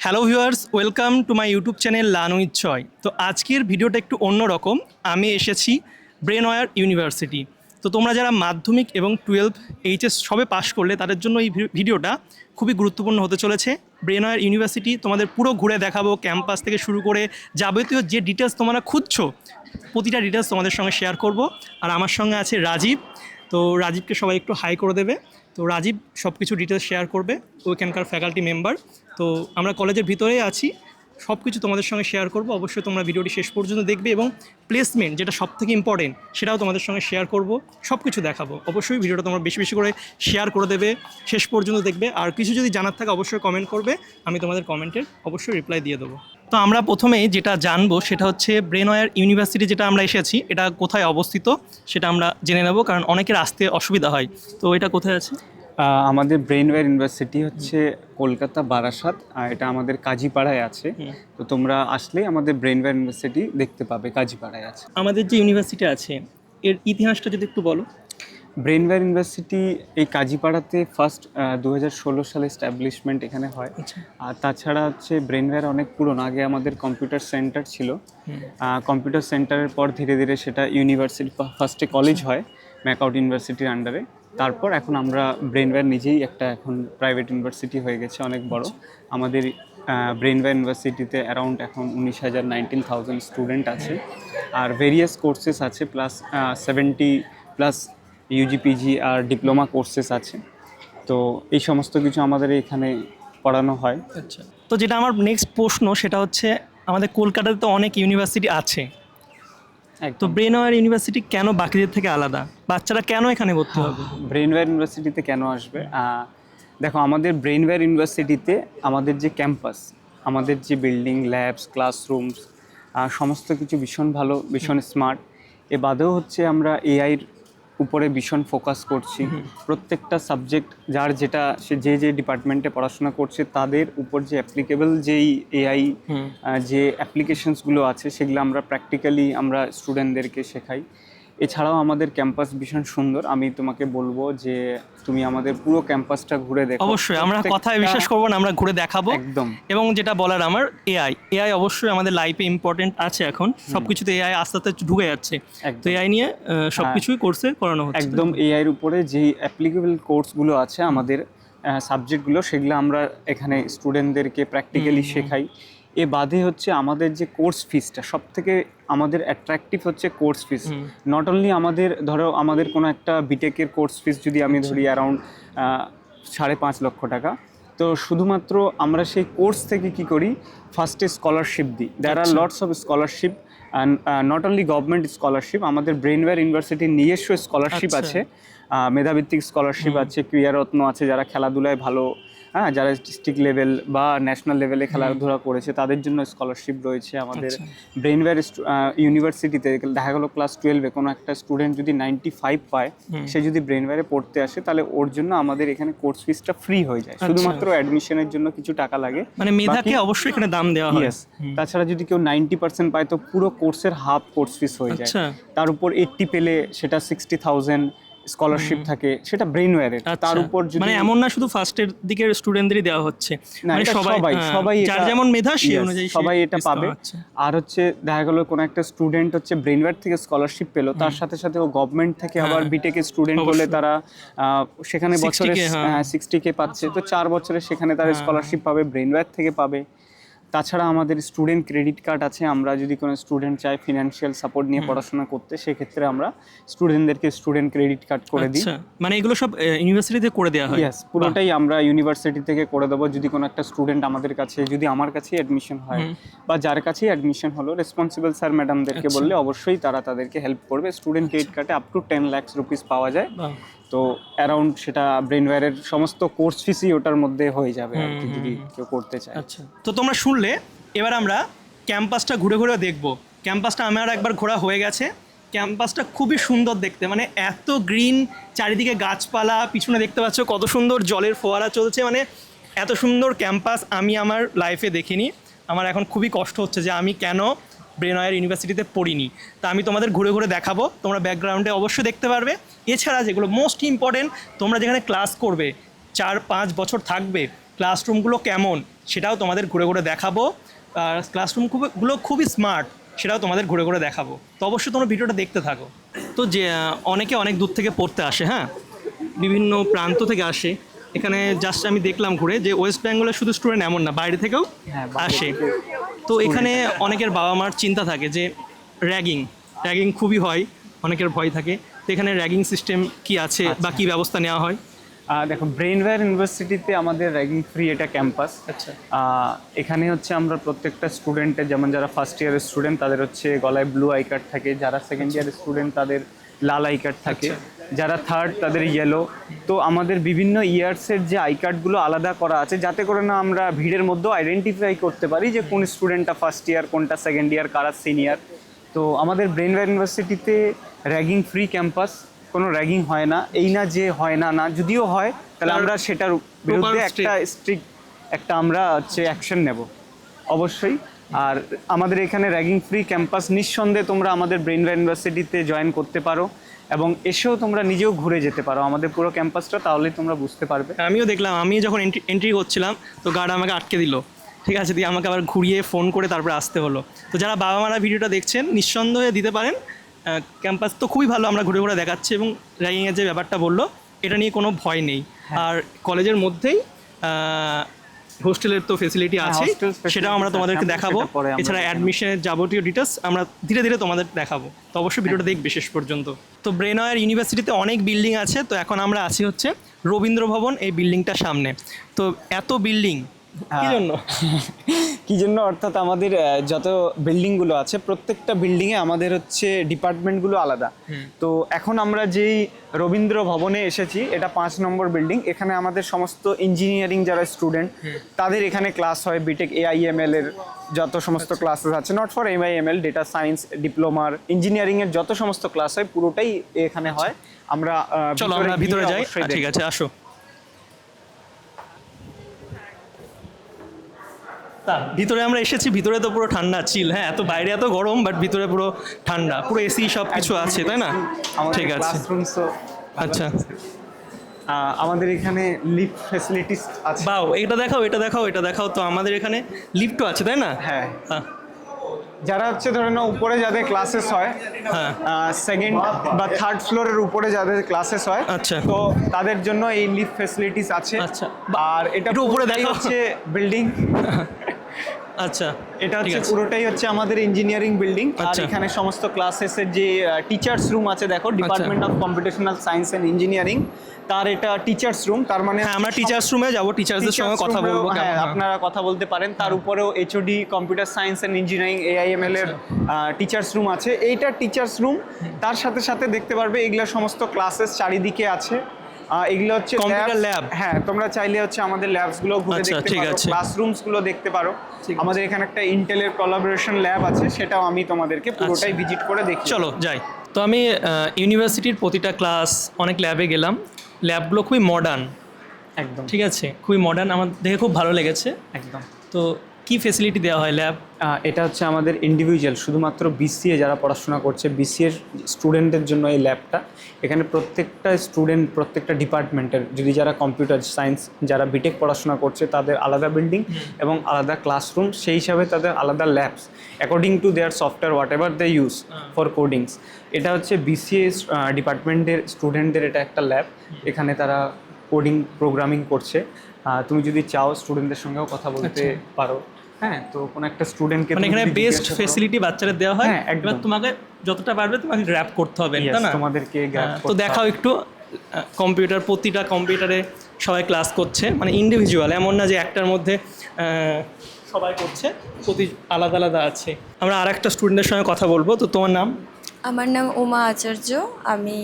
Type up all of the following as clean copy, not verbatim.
Hello viewers, welcome to my YouTube channel learn with চয়। তো আজকের ভিডিওটা একটু অন্যরকম। আমি এসেছি ব্রেনওয়্যার ইউনিভার্সিটি। তো তোমরা যারা মাধ্যমিক এবং 12 এইচএস সবে পাশ করলে তাদের জন্য এই ভিডিওটা খুবই গুরুত্বপূর্ণ হতে চলেছে। ব্রেনওয়্যার ইউনিভার্সিটি তোমাদের পুরো ঘুরে দেখাবো, ক্যাম্পাস থেকে শুরু করে যাবতীয় যে ডিটেলস তোমরা খুঁজছো প্রতিটা ডিটেলস তোমাদের সঙ্গে শেয়ার করব। আর আমার সঙ্গে আছে রাজীব। তো রাজীবকে সবাই একটু হাই করে দেবে। তো রাজীব সব কিছু ডিটেলস শেয়ার করবে, ওইখানকার ফ্যাকাল্টি মেম্বার। তো আমরা কলেজের ভিতরেই আছি, সব কিছু তোমাদের সঙ্গে শেয়ার করব। অবশ্যই তোমরা ভিডিওটি শেষ পর্যন্ত দেখবে এবং প্লেসমেন্ট যেটা সবথেকে ইম্পর্টেন্ট সেটাও তোমাদের সঙ্গে শেয়ার করব, সব কিছু দেখাবো। অবশ্যই ভিডিওটা তোমরা বেশি বেশি করে শেয়ার করে দেবে, শেষ পর্যন্ত দেখবে। আর কিছু যদি জানার থাকে অবশ্যই কমেন্ট করবে, আমি তোমাদের কমেন্টের অবশ্যই রিপ্লাই দিয়ে দেবো। তো আমরা প্রথমে যেটা জানবো সেটা হচ্ছে ব্রেনওয়্যার ইউনিভার্সিটি যেটা আমরা এসেছি এটা কোথায় অবস্থিত সেটা আমরা জেনে নেব, কারণ অনেকের আসতে অসুবিধা হয়। তো এটা কোথায় আছে? আমাদের ব্রেনওয়্যার ইউনিভার্সিটি হচ্ছে কলকাতা বারাসাত, আর এটা আমাদের কাজীপাড়ায় আছে। তো তোমরা আসলে আমাদের ব্রেনওয়্যার ইউনিভার্সিটি দেখতে পাবে, কাজীপাড়ায় আছে। আমাদের যে ইউনিভার্সিটি আছে এর ইতিহাসটা যদি একটু বলো। ব্রেনওয়্যার ইউনিভার্সিটি এই কাজীপাড়াতে ফার্স্ট 2016 সালে এস্টাবলিশমেন্ট এখানে হয়। আর তাছাড়া হচ্ছে ব্রেনওয়্যার অনেক পুরনো, আগে আমাদের কম্পিউটার সেন্টার ছিল। কম্পিউটার সেন্টারের পর ধীরে ধীরে সেটা ইউনিভার্সিটি, ফার্স্টে কলেজ হয় ম্যাকআউট ইউনিভার্সিটির আন্ডারে। তারপর এখন আমরা ব্রেনওয়্যার নিজেই একটা এখন প্রাইভেট ইউনিভার্সিটি হয়ে গেছে, অনেক বড়। আমাদের ব্রেনওয়্যার ইউনিভার্সিটিতে অ্যারাউন্ড এখন 19,000 স্টুডেন্ট আছে। আর ভেরিয়াস কোর্সেস আছে, প্লাস 70+ ইউজিপিজি আর ডিপ্লোমা কোর্সেস আছে। তো এই সমস্ত কিছু আমাদের এখানে পড়ানো হয়। আচ্ছা, তো যেটা আমার নেক্সট প্রশ্ন সেটা হচ্ছে আমাদের কলকাতাতে তো অনেক ইউনিভার্সিটি আছে, তো ব্রেনওয়্যার ইউনিভার্সিটি কেন বাকিদের থেকে আলাদা? বাচ্চারা কেন এখানে ভর্তি হবে? ব্রেনওয়্যার ইউনিভার্সিটিতে কেন আসবে? দেখো, আমাদের ব্রেনওয়্যার ইউনিভার্সিটিতে আমাদের যে ক্যাম্পাস, আমাদের যে বিল্ডিং, ল্যাবস, ক্লাসরুমস, সমস্ত কিছু ভীষণ ভালো, ভীষণ স্মার্ট। এ বাদেও হচ্ছে আমরা এআইয়ের উপরে ভীষণ ফোকাস করছি। প্রত্যেকটা সাবজেক্ট যার যেটা সে যে ডিপার্টমেন্টে পড়াশোনা করছে তাদের উপর যে অ্যাপ্লিকেবল যেই এআই যে অ্যাপ্লিকেশনসগুলো আছে সেগুলো আমরা প্র্যাকটিক্যালি আমরা স্টুডেন্টদেরকে শেখাই। এছাড়াও আমাদের ক্যাম্পাস ভীষণ সুন্দর। আমি তোমাকে বলবো যে তুমি আমাদের পুরো ক্যাম্পাসটা ঘুরে দেখো। অবশ্যই, আমরা কথায় বিশ্বাস করবো না, আমরা ঘুরে দেখাবো একদম। এবং যেটা বলার আমার, এআই অবশ্যই আমাদের লাইফে ইম্পর্টেন্ট আছে। এখন সবকিছুতে এআই আস্তে আস্তে ঢুকে যাচ্ছে। তো এআই নিয়ে সবকিছুই কোর্সে করানো হচ্ছে। একদম, এআই এর উপরে যেই অ্যাপ্লিকেবল কোর্সগুলো আছে আমাদের সাবজেক্টগুলো, সেগুলো আমরা এখানে স্টুডেন্টদেরকে প্র্যাকটিক্যালি শেখাই। এ বাদে হচ্ছে আমাদের যে কোর্স ফিসটা সব থেকে আমাদের অ্যাট্রাকটিভ হচ্ছে কোর্স ফিস। নট অনলি আমাদের, ধরো আমাদের কোনো একটা বিটেকের কোর্স ফিস যদি আমি ধরি অ্যারাউন্ড 5.5 লক্ষ টাকা, তো শুধুমাত্র আমরা সেই কোর্স থেকে কি করি, ফার্স্টে স্কলারশিপ দিই। There are lots of scholarship, not only government scholarship, আমাদের ব্রেনওয়্যার ইউনিভার্সিটির নিজস্ব স্কলারশিপ আছে, মেধাভিত্তিক স্কলারশিপ আছে, ক্রীড়ারত্ন আছে, যারা খেলাধুলায় ভালো, যারা ডিস্ট্রিক্ট লেভেল বা ন্যাশনাল লেভেলে খেলাধুলা করেছে তাদের জন্য স্কলারশিপ রয়েছে আমাদের ব্রেনওয়্যার ইউনিভার্সিটিতে। দেখা গেলো ক্লাস 12-এ কোনো একটা স্টুডেন্ট যদি 95 পায়, সে যদি ব্রেনওয়্যারে পড়তে আসে তাহলে ওর জন্য আমাদের এখানে কোর্স ফিসটা ফ্রি হয়ে যায়। শুধুমাত্র অ্যাডমিশনের জন্য কিছু টাকা লাগে, মানে মেধাকে অবশ্যই এখানে দাম দেওয়া হয়। তাছাড়া যদি কেউ 90% পায় তো পুরো কোর্সের হাফ কোর্স ফিস হয়ে যায়। তার উপর 80 পেলে সেটা 60,000 স্কলারশিপ থাকে, সেটা ব্রেনওয়্যারের। তার উপর মানে এমন না শুধু ফার্স্টের দিকের স্টুডেন্টদেরই দেওয়া হচ্ছে, মানে সবাই যার যেমন মেধা সেই অনুযায়ী সবাই এটা পাবে। আর হচ্ছে দেখা গেল কোনো একটা স্টুডেন্ট হচ্ছে ব্রেনওয়্যার থেকে স্কলারশিপ পেলো, তার সাথে সাথে ও গভর্নমেন্ট থেকে আবার বিটেকের স্টুডেন্ট হলে তারা সেখানে বছরে 60K পাচ্ছে, তো 4 বছরে সেখানে তারা স্কলারশিপ পাবে, ব্রেনওয়্যার থেকে পাবে। তাছাড়া আমাদের স্টুডেন্ট ক্রেডিট কার্ড আছে। আমরা যদি কোনো স্টুডেন্ট চায় ফিনান্সিয়াল সাপোর্ট নিয়ে পড়াশোনা করতে, সেক্ষেত্রে আমরা স্টুডেন্টদেরকে স্টুডেন্ট ক্রেডিট কার্ড করে দিই। মানে এগুলো সব ইউনিভার্সিটিতে করে দেওয়া হয়? ইয়েস, পুরোটাই আমরা ইউনিভার্সিটি থেকে করে দেবো। যদি কোনো একটা স্টুডেন্ট আমাদের কাছে, যদি আমার কাছেই অ্যাডমিশন হয় বা যার কাছেই অ্যাডমিশন হলো, রেসপন্সিবল স্যার ম্যাডামদেরকে বললে অবশ্যই তারা তাদেরকে হেল্প করবে। স্টুডেন্ট ক্রেডিট কার্ডে আপ টু 10 লাখ রুপিস পাওয়া যায়। তো অ্যারাউন্ড সেটা ব্রেনওয়্যারের সমস্ত কোর্স ফিসই ওটার মধ্যে হয়ে যাবে আর কি, যদি কেউ করতে চায়। আচ্ছা, তো তোমরা শুনলে, এবার আমরা ক্যাম্পাসটা ঘুরে ঘুরে দেখবো। ক্যাম্পাসটা আমার একবার ঘোরা হয়ে গেছে। ক্যাম্পাসটা খুবই সুন্দর দেখতে, মানে এত গ্রিন, চারিদিকে গাছপালা, পিছনে দেখতে পাচ্ছ কত সুন্দর জলের ফোয়ারা চলছে। মানে এত সুন্দর ক্যাম্পাস আমি আমার লাইফে দেখিনি। আমার এখন খুবই কষ্ট হচ্ছে যে আমি কেন ব্রেনওয়্যার ইউনিভার্সিটিতে পড়িনি। তা আমি তোমাদের ঘুরে ঘুরে দেখাবো, তোমরা ব্যাকগ্রাউন্ডে অবশ্যই দেখতে পারবে। এছাড়া যেগুলো মোস্ট ইম্পর্টেন্ট, তোমরা যেখানে ক্লাস করবে 4-5 বছর থাকবে, ক্লাসরুমগুলো কেমন সেটাও তোমাদের ঘুরে ঘুরে দেখাবো। আর ক্লাসরুমগুলো খুবই স্মার্ট, সেটাও তোমাদের ঘুরে ঘুরে দেখাবো। তো অবশ্যই তোমরা ভিডিওটা দেখতে থাকো। তো যে অনেকে অনেক দূর থেকে পড়তে আসে, হ্যাঁ, বিভিন্ন প্রান্ত থেকে আসে এখানে। জাস্ট আমি দেখলাম ঘুরে যে ওয়েস্ট বেঙ্গলের শুধু স্টুডেন্ট এমন না, বাইরে থেকেও হ্যাঁ, বাইরে আসে। থেকে তো এখানে অনেকের বাবা মার চিন্তা থাকে যে র্যাগিং খুবই হয়, অনেকের ভয় থাকে। তো এখানে র্যাগিং সিস্টেম কি আছে বা কী ব্যবস্থা নেওয়া হয়? দেখো, ব্রেনওয়্যার ইউনিভার্সিটিতে আমাদের র্যাগিং ফ্রি এটা ক্যাম্পাস। আচ্ছা। এখানে হচ্ছে আমরা প্রত্যেকটা স্টুডেন্টের, যেমন যারা ফার্স্ট ইয়ারের স্টুডেন্ট তাদের হচ্ছে গলায় ব্লু আই কার্ড থাকে, যারা সেকেন্ড ইয়ারের স্টুডেন্ট তাদের লাল আই কার্ড থাকে, যারা থার্ড তাদের ইয়েলো। তো আমাদের বিভিন্ন ইয়ার্সের যে আই কার্ডগুলো আলাদা করা আছে, যাতে করে না আমরা ভিড়ের মধ্যেও আইডেন্টিফাই করতে পারি যে কোন স্টুডেন্টটা ফার্স্ট ইয়ার, কোনটা সেকেন্ড ইয়ার, কারা সিনিয়র। তো আমাদের ব্রেনওয়্যার ইউনিভার্সিটিতে র্যাগিং ফ্রি ক্যাম্পাস, কোনো র্যাগিং হয় না। এই না যে হয় না, যদিও হয় তাহলে আমরা সেটার বিরুদ্ধে একটা স্ট্রিক্ট আমরা হচ্ছে অ্যাকশন নেব অবশ্যই। আর আমাদের এখানে র্যাগিং ফ্রি ক্যাম্পাস, নিঃসন্দেহে তোমরা আমাদের ব্রেনওয়্যার ইউনিভার্সিটিতে জয়েন করতে পারো এবং এসেও তোমরা নিজেও ঘুরে যেতে পারো আমাদের পুরো ক্যাম্পাসটা, তাহলেই তোমরা বুঝতে পারবে। আমিও দেখলাম, আমি যখন এন্ট্রি করছিলাম তো গার্ড আমাকে আটকে দিল, ঠিক আছে, দিয়ে আমাকে আবার ঘুরিয়ে ফোন করে তারপরে আসতে হলো। তো যারা বাবা মারা ভিডিওটা দেখছেন নিঃসন্দেহে দিতে পারেন। ক্যাম্পাস তো খুবই ভালো, আমরা ঘুরে ঘুরে দেখাচ্ছি, এবং র্যাগিংয়ের যে ব্যাপারটা বললো এটা নিয়ে কোনো ভয় নেই। আর কলেজের মধ্যেই হোস্টেলের তো ফেসিলিটি আছে, hostel facilities সেটাও আমরা তোমাদেরকে আছে, দেখাবো। সেটা পরে আমরা এছাড়া অ্যাডমিশনের যাবতীয় ডিটেলস আমরা ধীরে ধীরে তোমাদের দেখাবো। তো অবশ্যই ভিডিওটা দেখবে শেষ পর্যন্ত। তো ব্রেনওয়্যার ইউনিভার্সিটিতে অনেক বিল্ডিং আছে, তো এখন আমরা আছি হচ্ছে রবীন্দ্র ভবন, এই বিল্ডিংটার সামনে। তো এত বিল্ডিং কি জন্য? কি জন্য অর্থাৎ আমাদের যত বিল্ডিংগুলো আছে প্রত্যেকটা বিল্ডিংয়ে আমাদের হচ্ছে ডিপার্টমেন্টগুলো আলাদা। তো এখন আমরা যেই রবীন্দ্র ভবনে এসেছি, এটা 5 নম্বর বিল্ডিং। এখানে আমাদের সমস্ত ইঞ্জিনিয়ারিং যারা স্টুডেন্ট তাদের এখানে ক্লাস হয়। বিটেক AIML এর যত সমস্ত ক্লাসেস আছে, not for MIML, data science, ডিপ্লোমার, ইঞ্জিনিয়ারিংয়ের যত সমস্ত ক্লাস হয় পুরোটাই এখানে হয়। আমরা চলো আমরা ভিতরে যাই। ঠিক আছে, আসো। ভিতরে আমরা এসেছি, ভিতরে তো পুরো ঠান্ডা চিল, হ্যাঁ, এত বাইরে এত গরম, বাট ভিতরে পুরো ঠান্ডা, পুরো এসি সব কিছু আছে, তাই না? ঠিক আছে, আচ্ছা। আমাদের এখানে লিফট ফ্যাসিলিটিস আছে। বাও, এটা দেখাও, এটা দেখাও, এটা দেখাও। তো আমাদের এখানে লিফটও আছে, তাই না? হ্যাঁ, যারা হচ্ছে ধরে নাও উপরে যাদের ক্লাসেস হয়, হ্যাঁ, সেকেন্ড বা থার্ড ফ্লোরের উপরে যাদের ক্লাসেস হয়, আচ্ছা, তো তাদের জন্য এই লিফট ফ্যাসিলিটিস আছে। আচ্ছা, আর এটা একটু উপরে পুরোটাই দেখাও। হচ্ছে বিল্ডিং। আচ্ছা, এটা ঠিক হচ্ছে আছে। পুরোটাই হচ্ছে আমাদের ইঞ্জিনিয়ারিং বিল্ডিং। আর আচ্ছা। এখানে সমস্ত ক্লাসেসের যে টিচার্স রুম আছে, দেখো, department of computational science and engineering, তার এটা টিচার্স রুম। তার মানে হ্যাঁ, আমরা টিচার্স রুমে যাবো, টিচার্সদের সঙ্গে কথা বলবো। হ্যাঁ, আপনারা কথা বলতে পারেন। তার উপরেও HOD computer science and engineering AIML এর টিচার্স রুম আছে। এইটা টিচার্স রুম। তার সাথে সাথে দেখতে পারবে এগুলো সমস্ত ক্লাসেস চারিদিকে আছে। এগুলো হচ্ছে কম্পিউটার ল্যাব। হ্যাঁ, তোমরা চাইলে হচ্ছে আমাদের ল্যাবস গুলো ঘুরে আচ্ছা, দেখতে ঠিক পারো, আছে। ক্লাসরুমস গুলো দেখতে পারো। ঠিক আছে। আমাদের এখানে একটা ইন্টেলের কোলাবোরেশন ল্যাব আছে, সেটাও আমি তোমাদেরকে পুরোটাই আচ্ছা। ভিজিট করে দেখি। চলো যাই। তো আমি ইউনিভার্সিটির প্রতিটা ক্লাস, অনেক ল্যাবে গেলাম। ল্যাবগুলো খুবই মডার্ন, একদম ঠিক আছে, খুবই মডার্ন, আমার দেখে খুব ভালো লেগেছে। একদম। তো কি ফেসিলিটি দেওয়া হয় ল্যাব? এটা হচ্ছে আমাদের ইন্ডিভিজুয়াল, শুধুমাত্র BCA যারা পড়াশোনা করছে BCA স্টুডেন্টদের জন্য এই ল্যাবটা। এখানে প্রত্যেকটা স্টুডেন্ট, প্রত্যেকটা ডিপার্টমেন্টের, যদি যারা কম্পিউটার সায়েন্স, যারা বিটেক পড়াশোনা করছে তাদের আলাদা বিল্ডিং এবং আলাদা ক্লাসরুম, সেই হিসাবে তাদের আলাদা labs according to their software whatever they use for codings. এটা হচ্ছে BCA ডিপার্টমেন্টের স্টুডেন্টদের এটা একটা ল্যাব। এখানে তারা কোডিং প্রোগ্রামিং করছে। তুমি যদি চাও স্টুডেন্টদের সঙ্গেও কথা বলতে পারো। হ্যাঁ, তো কোনো একটা স্টুডেন্টকে মানে এখানে বেস্ট ফেসিলিটি বাচ্চাদের দেওয়া হয়। হ্যাঁ, একদম। এবার তোমাকে যতটা পারবে তোমাকে গ্র্যাব করতে হবে, Yes, তাই না? তোমাদেরকে grab তো করতে দেখাও একটু কম্পিউটার, প্রতিটা কম্পিউটারে সবাই ক্লাস করছে, মানে ইন্ডিভিজুয়াল, এমন না যে একটার মধ্যে সবাই করছে, প্রতি আলাদা আলাদা আছে। আমরা আর একটা স্টুডেন্টের সঙ্গে কথা বলবো। তো তোমার নাম? আমার নাম উমা আচার্য, আমি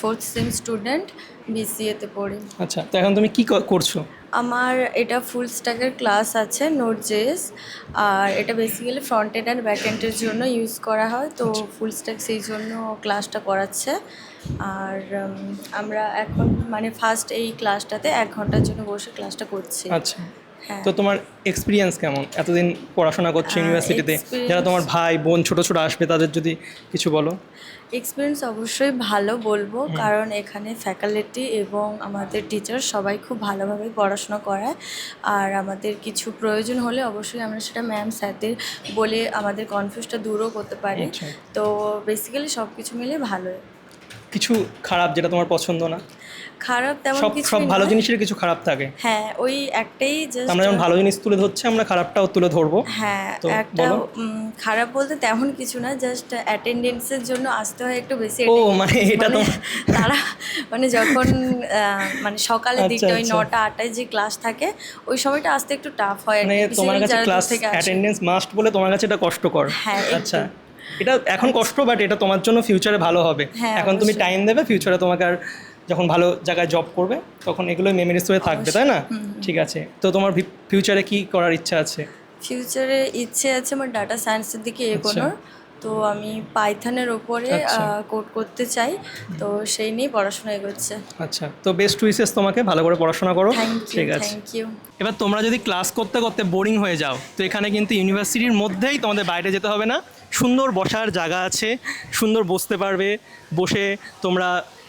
4th সেম স্টুডেন্ট, BCA-তে পড়ি। আচ্ছা, তো এখন তুমি কি করছো? আমার এটা ফুল স্ট্যাকের ক্লাস আছে, Node.js, আর এটা basically front end and back এন্ডের জন্য ইউজ করা হয়। তো ফুল স্ট্যাক সেই জন্য ক্লাসটা করাচ্ছে। আর আমরা এখন মানে ফার্স্ট এই ক্লাসটাতে 1 ঘন্টার জন্য বসে ক্লাসটা করছি। আচ্ছা, হ্যাঁ। তো তোমার এক্সপিরিয়েন্স কেমন এতদিন পড়াশোনা করছো ইউনিভার্সিটিতে? যারা তোমার ভাই বোন ছোট ছোট আসবে তাদের যদি কিছু বলো। এক্সপিরিয়েন্স অবশ্যই ভালো বলবো, কারণ এখানে ফ্যাকাল্টি এবং আমাদের টিচার সবাই খুব ভালোভাবে পড়াশোনা করায়। আর আমাদের কিছু প্রয়োজন হলে অবশ্যই আমরা সেটা ম্যাম স্যারদের বলে আমাদের কনফিউজটা দূরও করতে পারি। আচ্ছা। তো বেসিক্যালি সব কিছু মিলে ভালো। কিছু খারাপ যেটা তোমার পছন্দ না? খারাপ তেমন সব কিছু সব ভালো জিনিসের কিছু খারাপ থাকে। হ্যাঁ, ওই একটাই জাস্ট আমরা যেমন ভালো জিনিস তুলে ধরছি আমরা খারাপটাও তুলে ধরবো। হ্যাঁ, তো একটা বলো। খারাপ বলতে তেমন কিছু না, জাস্ট অ্যাটেন্ডেন্সের জন্য আসতে হয় একটু বেশি। ও মানে এটা তো তারা মানে যখন মানে সকালের আচ্ছা, দিকটা ওই আচ্ছা। 9টা 8টায় যে ক্লাস থাকে ওই সময়টা আসতে একটু টাফ হয়। মানে তোমার কাছে ক্লাস অ্যাটেন্ডেন্স মাস্ট বলে তোমার কাছে এটা কষ্টকর। হ্যাঁ, একটু। আচ্ছা, এটা এখন কষ্ট, বাট এটা তোমার জন্য ফিউচারে ভালো হবে। হ্যাঁ, এখন তুমি অবশ্যই। টাইম দেবে, ফিউচারে তোমাকে আর যখন ভালো জায়গায় জব করবে তখন এগুলোই মেমোরিজ হয়ে থাকবে, তাই না? ঠিক আছে, তো তোমার ফিউচারে কি করার ইচ্ছা আছে? ফিউচারে ইচ্ছে আছে আমার ডাটা সায়েন্সের দিকে এগোনোর। তো আমি পাইথনের ওপরে আচ্ছা। কোড করতে চাই, তো সেই নিয়ে পড়াশোনা এগোচ্ছে। আচ্ছা, তো বেস্ট উইসেস তোমাকে, ভালো করে পড়াশোনা করো। থ্যাংক ইউ, ঠিক আছে। Thank you. এবার তোমরা যদি ক্লাস করতে করতে বোরিং হয়ে যাও তো এখানে কিন্তু ইউনিভার্সিটির মধ্যেই তোমাদের বাইরে যেতে হবে না, সুন্দর বসার জায়গা আছে, সুন্দর বসতে পারবে, বসে তোমরা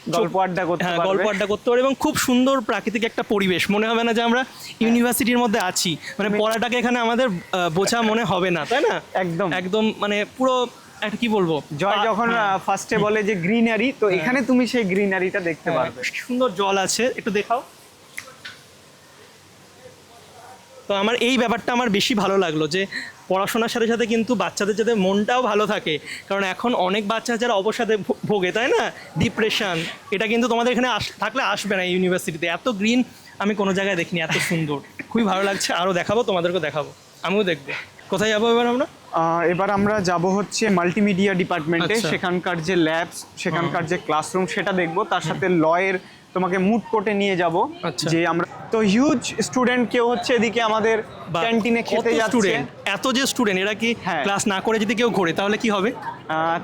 গল্প আড্ডা করতে হ্যাঁ পারবে। গল্প আড্ডা করতে পারবে এবং খুব সুন্দর প্রাকৃতিক একটা পরিবেশ, মনে হবে না যে আমরা ইউনিভার্সিটির মধ্যে আছি, মানে পড়াটাকে এখানে আমাদের বোঝা মনে হবে না, তাই না? একদম। একদম মানে পুরো একটা কি বলবো, জয় যখন ফার্স্টে বলে যে গ্রিনারি, তো এখানে তুমি সেই গ্রিনারিটা দেখতে পারবে। সুন্দর জল আছে, একটু দেখাও। তো আমার এই ব্যাপারটা আমার বেশি ভালো লাগলো যে পড়াশোনার সাথে সাথে কিন্তু বাচ্চাদের যাতে মনটাও ভালো থাকে, কারণ এখন অনেক বাচ্চা যারা অবসাদে ভোগে, তাই না, ডিপ্রেশন, এটা কিন্তু তোমাদের এখানে থাকলে আসবে না। ইউনিভার্সিটিতে এত গ্রিন আমি কোনো জায়গায় দেখিনি, এত সুন্দর, খুবই ভালো লাগছে। আরও দেখাবো, তোমাদেরকেও দেখাবো, আমিও দেখবো। কোথায় যাবো এবার আমরা? এবার আমরা যাব হচ্ছে মাল্টিমিডিয়া ডিপার্টমেন্টে। আচ্ছা। সেখানকার যে ল্যাবস, সেখানকার যে ক্লাসরুম সেটা দেখবো, তার সাথে লয়ের তোমাকে মুড কোর্টে নিয়ে যাব। আচ্ছা। যে আমরা তো হিউজ স্টুডেন্ট, কেউ হচ্ছে এদিকে আমাদের ক্যান্টিনে খেতে যাচ্ছে। স্টুডেন্ট, এত যে স্টুডেন্ট, এরা কি হ্যাঁ। ক্লাস না করে যদি কেউ ঘোরে তাহলে কি হবে?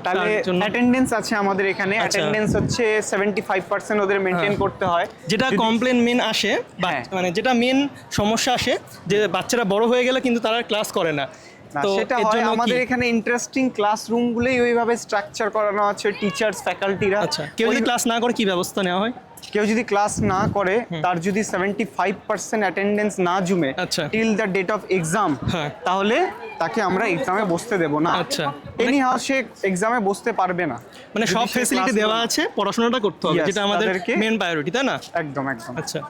তাহলে তার জন্য- অ্যাটেন্ডেন্স আছে আমাদের এখানে। আচ্ছা। অ্যাটেন্ডেন্স হচ্ছে 75% ওদের মেনটেন করতে হয়। যেটা যদি- কমপ্লেন মেন আসে, হ্যাঁ। মানে যেটা মেন সমস্যা আসে যে বাচ্চারা বড় হয়ে গেলে কিন্তু তারা ক্লাস করে না। না, তো সেটা এর হয় জন্য আমাদের কি? এখানে ইন্টারেস্টিং ক্লাসরুমগুলোই ওইভাবে স্ট্রাকচার করানো আছে, টিচার্স ফ্যাকাল্টিরা। আচ্ছা, কেউ যদি ক্লাস না করে কি ব্যবস্থা নেওয়া হয়? কেউ যদি ক্লাস না করে, তার যদি 75% অ্যাটেন্ডেন্স না জুমে আচ্ছা। Till the date of exam, হ্যাঁ। তাহলে তাকে আমরা এক্সামে বসতে দেব না। আচ্ছা। এনি হাউ সে এক্সামে বসতে পারবে না, মানে যদি সব সে ফেসিলিটি class দেওয়া না- আছে, পড়াশোনাটা করতে হবে, Yes, যেটা আমাদের তাদেরকে- মেন প্রায়োরিটি, তাই না? একদম একদম। আচ্ছা।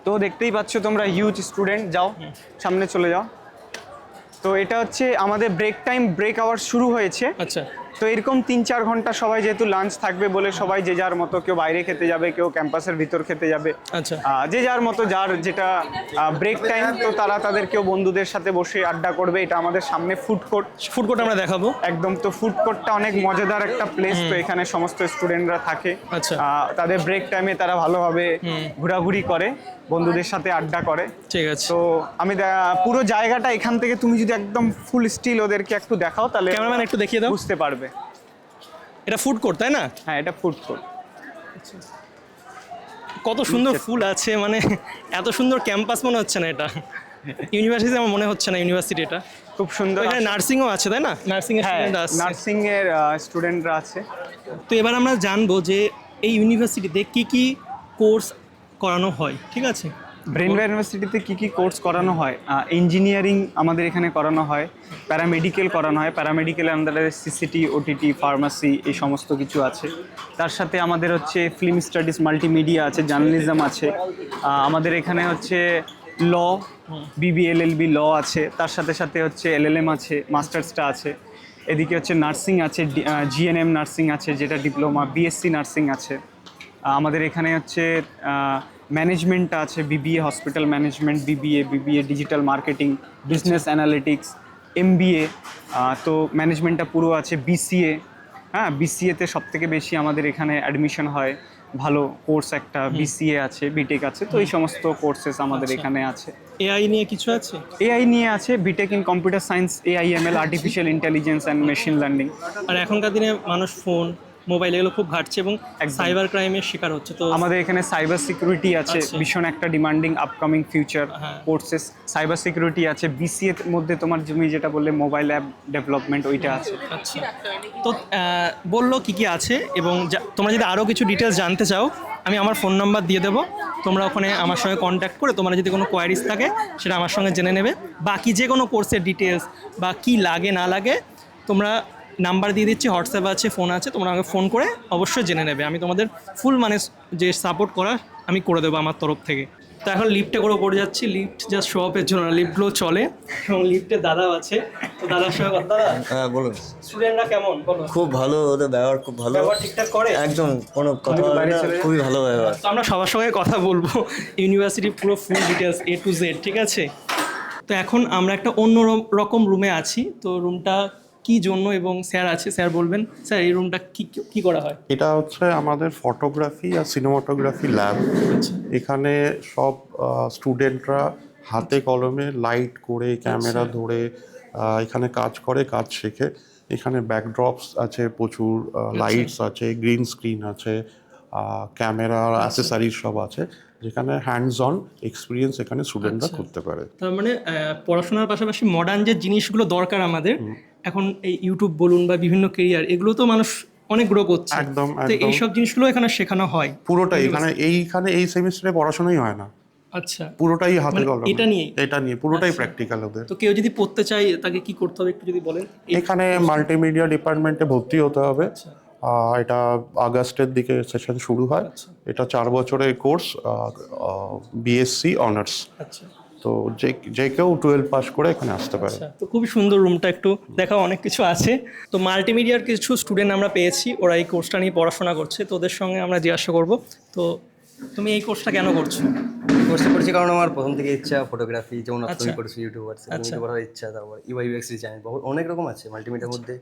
তো দেখতেই পাচ্ছ তোমরা হিউজ স্টুডেন্ট, যাও সামনে চলে যাও। তো এটা হচ্ছে আমাদের ব্রেক আওয়ার শুরু হয়েছে। আচ্ছা। তো এরকম 3-4 ঘন্টা সবাই যেহেতু লাঞ্চ থাকবে বলে সবাই যে যার মতো, কেউ বাইরে খেতে যাবে, কেউ ক্যাম্পাসের ভিতর খেতে যাবে। আচ্ছা। যে যার মতো, যার যেটা ব্রেক টাইম, তো তারা তাদের কেউ বন্ধুদের সাথে বসে আড্ডা করবে। এটা আমাদের সামনে ফুড কোর্ট। ফুড কোর্ট আমরা দেখাবো। একদম, তো ফুড কোর্টটা অনেক মজাদার একটা প্লেস। তো এখানে সমস্ত স্টুডেন্টরা থাকে। আচ্ছা। তাদের ব্রেক টাইমে তারা ভালোভাবে ঘোরাঘুরি করে, বন্ধুদের সাথে আড্ডা করে। ঠিক আছে। তো আমি পুরো জায়গাটা এখান থেকে তুমি যদি একদম ফুল স্টিল ওদেরকে একটু দেখাও, তাহলে ক্যামেরাম্যান একটু দেখিয়ে দাও। বুঝতে পারবে। এটা ফুড কোর্ট, তাই না? হ্যাঁ, এটা ফুড কোর্ট। কত সুন্দর ফুল আছে, মানে এত সুন্দর ক্যাম্পাস মনে হচ্ছে না এটা ইউনিভার্সিটি, আমার মনে হচ্ছে না ইউনিভার্সিটি এটা। খুব সুন্দর। এখানে নার্সিংও আছে, তাই না? নার্সিং এর হ্যাঁ, স্টুডেন্ট আছে। নার্সিং এর স্টুডেন্টরা আছে। তো এবার আমরা জানবো যে এই ইউনিভার্সিটিতে কি কি কোর্স করানো হয়, ঠিক আছে? ব্রেনওয়্যার ইউনিভার্সিটিতে কি কি কোর্স করানো হয়? ইঞ্জিনিয়ারিং আমাদের এখানে করানো হয়, প্যারামেডিক্যাল করানো হয়। প্যারামেডিক্যালের আন্ডারে সিসিটি, ওটিটি, ফার্মাসি, এই সমস্ত কিছু আছে। তার সাথে আমাদের হচ্ছে ফিল্ম স্টাডিজ, মাল্টিমিডিয়া আছে, জার্নালিজম আছে। আমাদের এখানে হচ্ছে ল, বিবিএ, এলএলবি ল আছে। তার সাথে সাথে হচ্ছে এলএলএম আছে, মাস্টার্সটা আছে। এদিকে হচ্ছে নার্সিং আছে, জিএনএম নার্সিং আছে, যেটা ডিপ্লোমা, বিএসসি নার্সিং আছে। আমাদের এখানে হচ্ছে ম্যানেজমেন্ট আছে, BBA hospital management, BBA digital marketing, business analytics, MBA. তো ম্যানেজমেন্টটা পুরো আছে। বিসিএ, হ্যাঁ, বিসিএতে সবথেকে বেশি আমাদের এখানে অ্যাডমিশন হয়। ভালো কোর্স একটা বিসিএ আছে, বিটেক আছে। তো এই সমস্ত কোর্সেস আমাদের এখানে আছে। এআই নিয়ে কিছু আছে? এআই নিয়ে আছে, BTech in computer science, AIML, artificial intelligence and machine learning. আর এখনকার দিনে মানুষ ফোন মোবাইল এগুলো খুব ঘাটছে এবং সাইবার ক্রাইমের শিকার হচ্ছে। তো আমাদের এখানে সাইবার সিকিউরিটি আছে, আচ্ছা। ভীষণ একটা ডিমান্ডিং আপকামিং ফিউচার হ্যাঁ। কোর্সেস। সাইবার সিকিউরিটি আছে, বিসিএ এর মধ্যে তোমার তুমি যেটা বললে মোবাইল অ্যাপ ডেভেলপমেন্ট, ওইটা আছে। আচ্ছা, তো বললো কি কি আছে, এবং তোমরা যদি আরও কিছু ডিটেলস জানতে চাও আমি আমার ফোন নাম্বার দিয়ে দেবো, তোমরা ওখানে আমার সঙ্গে কন্ট্যাক্ট করে তোমার যদি কোনো কোয়ারিজ থাকে সেটা আমার সঙ্গে জেনে নেবে। বাকি যে কোনো কোর্সের ডিটেলস বা কি লাগে না লাগে তোমরা নাম্বার দিয়ে দিচ্ছি, হোয়াটসঅ্যাপ আছে, ফোন আছে, তোমরা আমাকে ফোন করে অবশ্যই জেনে নেবে। আমি তোমাদের ফুল মানে যে সাপোর্ট করা আমি করে দেবো আমার তরফ থেকে। তো এখন লিফটে করে পড়ে যাচ্ছি, লিফট জাস্ট শো অফের জন্য না, লিফটগুলো চলে এবং লিফটে দাদাও আছে। তো দাদার সঙ্গে কথা, দাদা হ্যাঁ বলুন। স্টুডেন্টরা কেমন বলো? খুব ভালো, ওদের ব্যবহার খুব ভালো, ব্যবহার ঠিকঠাক করে? একদম কোনো কথা হবে না, খুবই ভালো ব্যবহার। তো আমরা সবার সঙ্গে কথা বলবো ইউনিভার্সিটি পুরো full details A to Z, ঠিক আছে? তো এখন আমরা একটা অন্য রকম রুমে আছি। তো রুমটা কি জন্য, এবং স্যার আছে, স্যার বলবেন। স্যার এই রুমটা কি কি করা হয়? এটা হচ্ছে আমাদের ফটোগ্রাফি আর সিনেমাটোগ্রাফি ল্যাব। এখানে সব স্টুডেন্টরা হাতে কলমে লাইট করে ক্যামেরা ধরে এখানে কাজ করে, কাজ শেখে। এখানে ব্যাকড্রপস আছে, প্রচুর লাইটস আছে, গ্রিন স্ক্রিন আছে, ক্যামেরা অ্যাসেসারিজ সব আছে, যেখানে হ্যান্ডস অন এক্সপিরিয়েন্স এখানে স্টুডেন্টরা করতে পারে। তার মানে পড়াশোনার পাশাপাশি মডার্ন যে জিনিসগুলো দরকার আমাদের এখন, এই ইউটিউব বলুন বা বিভিন্ন কেরিয়ার, এগুলো তো মানুষ অনেক গ্রো করছে। একদম, তো একদম। এইসব জিনিসগুলো এখানে শেখানো হয় পুরোটাই এখানে এই সেমিস্টারে পড়াশোনাই হয় না, আচ্ছা, পুরোটাই হাতে কলমে। এটা নিয়ে পুরোটাই প্র্যাকটিক্যাল ওদের। তো কেউ যদি পড়তে চায় তাকে কি করতে হবে একটু যদি বলেন। এখানে মাল্টিমিডিয়া ডিপার্টমেন্টে ভর্তি হতে হবে। এটা আগস্টের দিকে সেশন শুরু হয়। এটা 4 বছরের কোর্স, বিএসসি অনার্স। আচ্ছা, তো যে কেউ 12 পাস করে এখানে আসতে পারে। তো খুবই সুন্দর রুমটা, একটু দেখাও, অনেক কিছু আছে। তো মাল্টিমিডিয়ার কিছু স্টুডেন্ট আমরা পেয়েছি, ওরা এই কোর্সটা নিয়ে পড়াশোনা করছে, তো ওদের সঙ্গে আমরা জিজ্ঞাসা করব। তো তুমি এই কোর্সটা কেন করছো? কোর্সে করছি কারণ আমার প্রথম থেকে ইচ্ছা ফটোগ্রাফি, যেমন তুমি আচ্ছা। করছো ইউটিউবার, ইউটিউবার হওয়ার ইচ্ছা, তারপর ইউআইইউএক্স ডিজাইন, অনেক রকম আছে মাল্টিমিডিয়ার মধ্যে।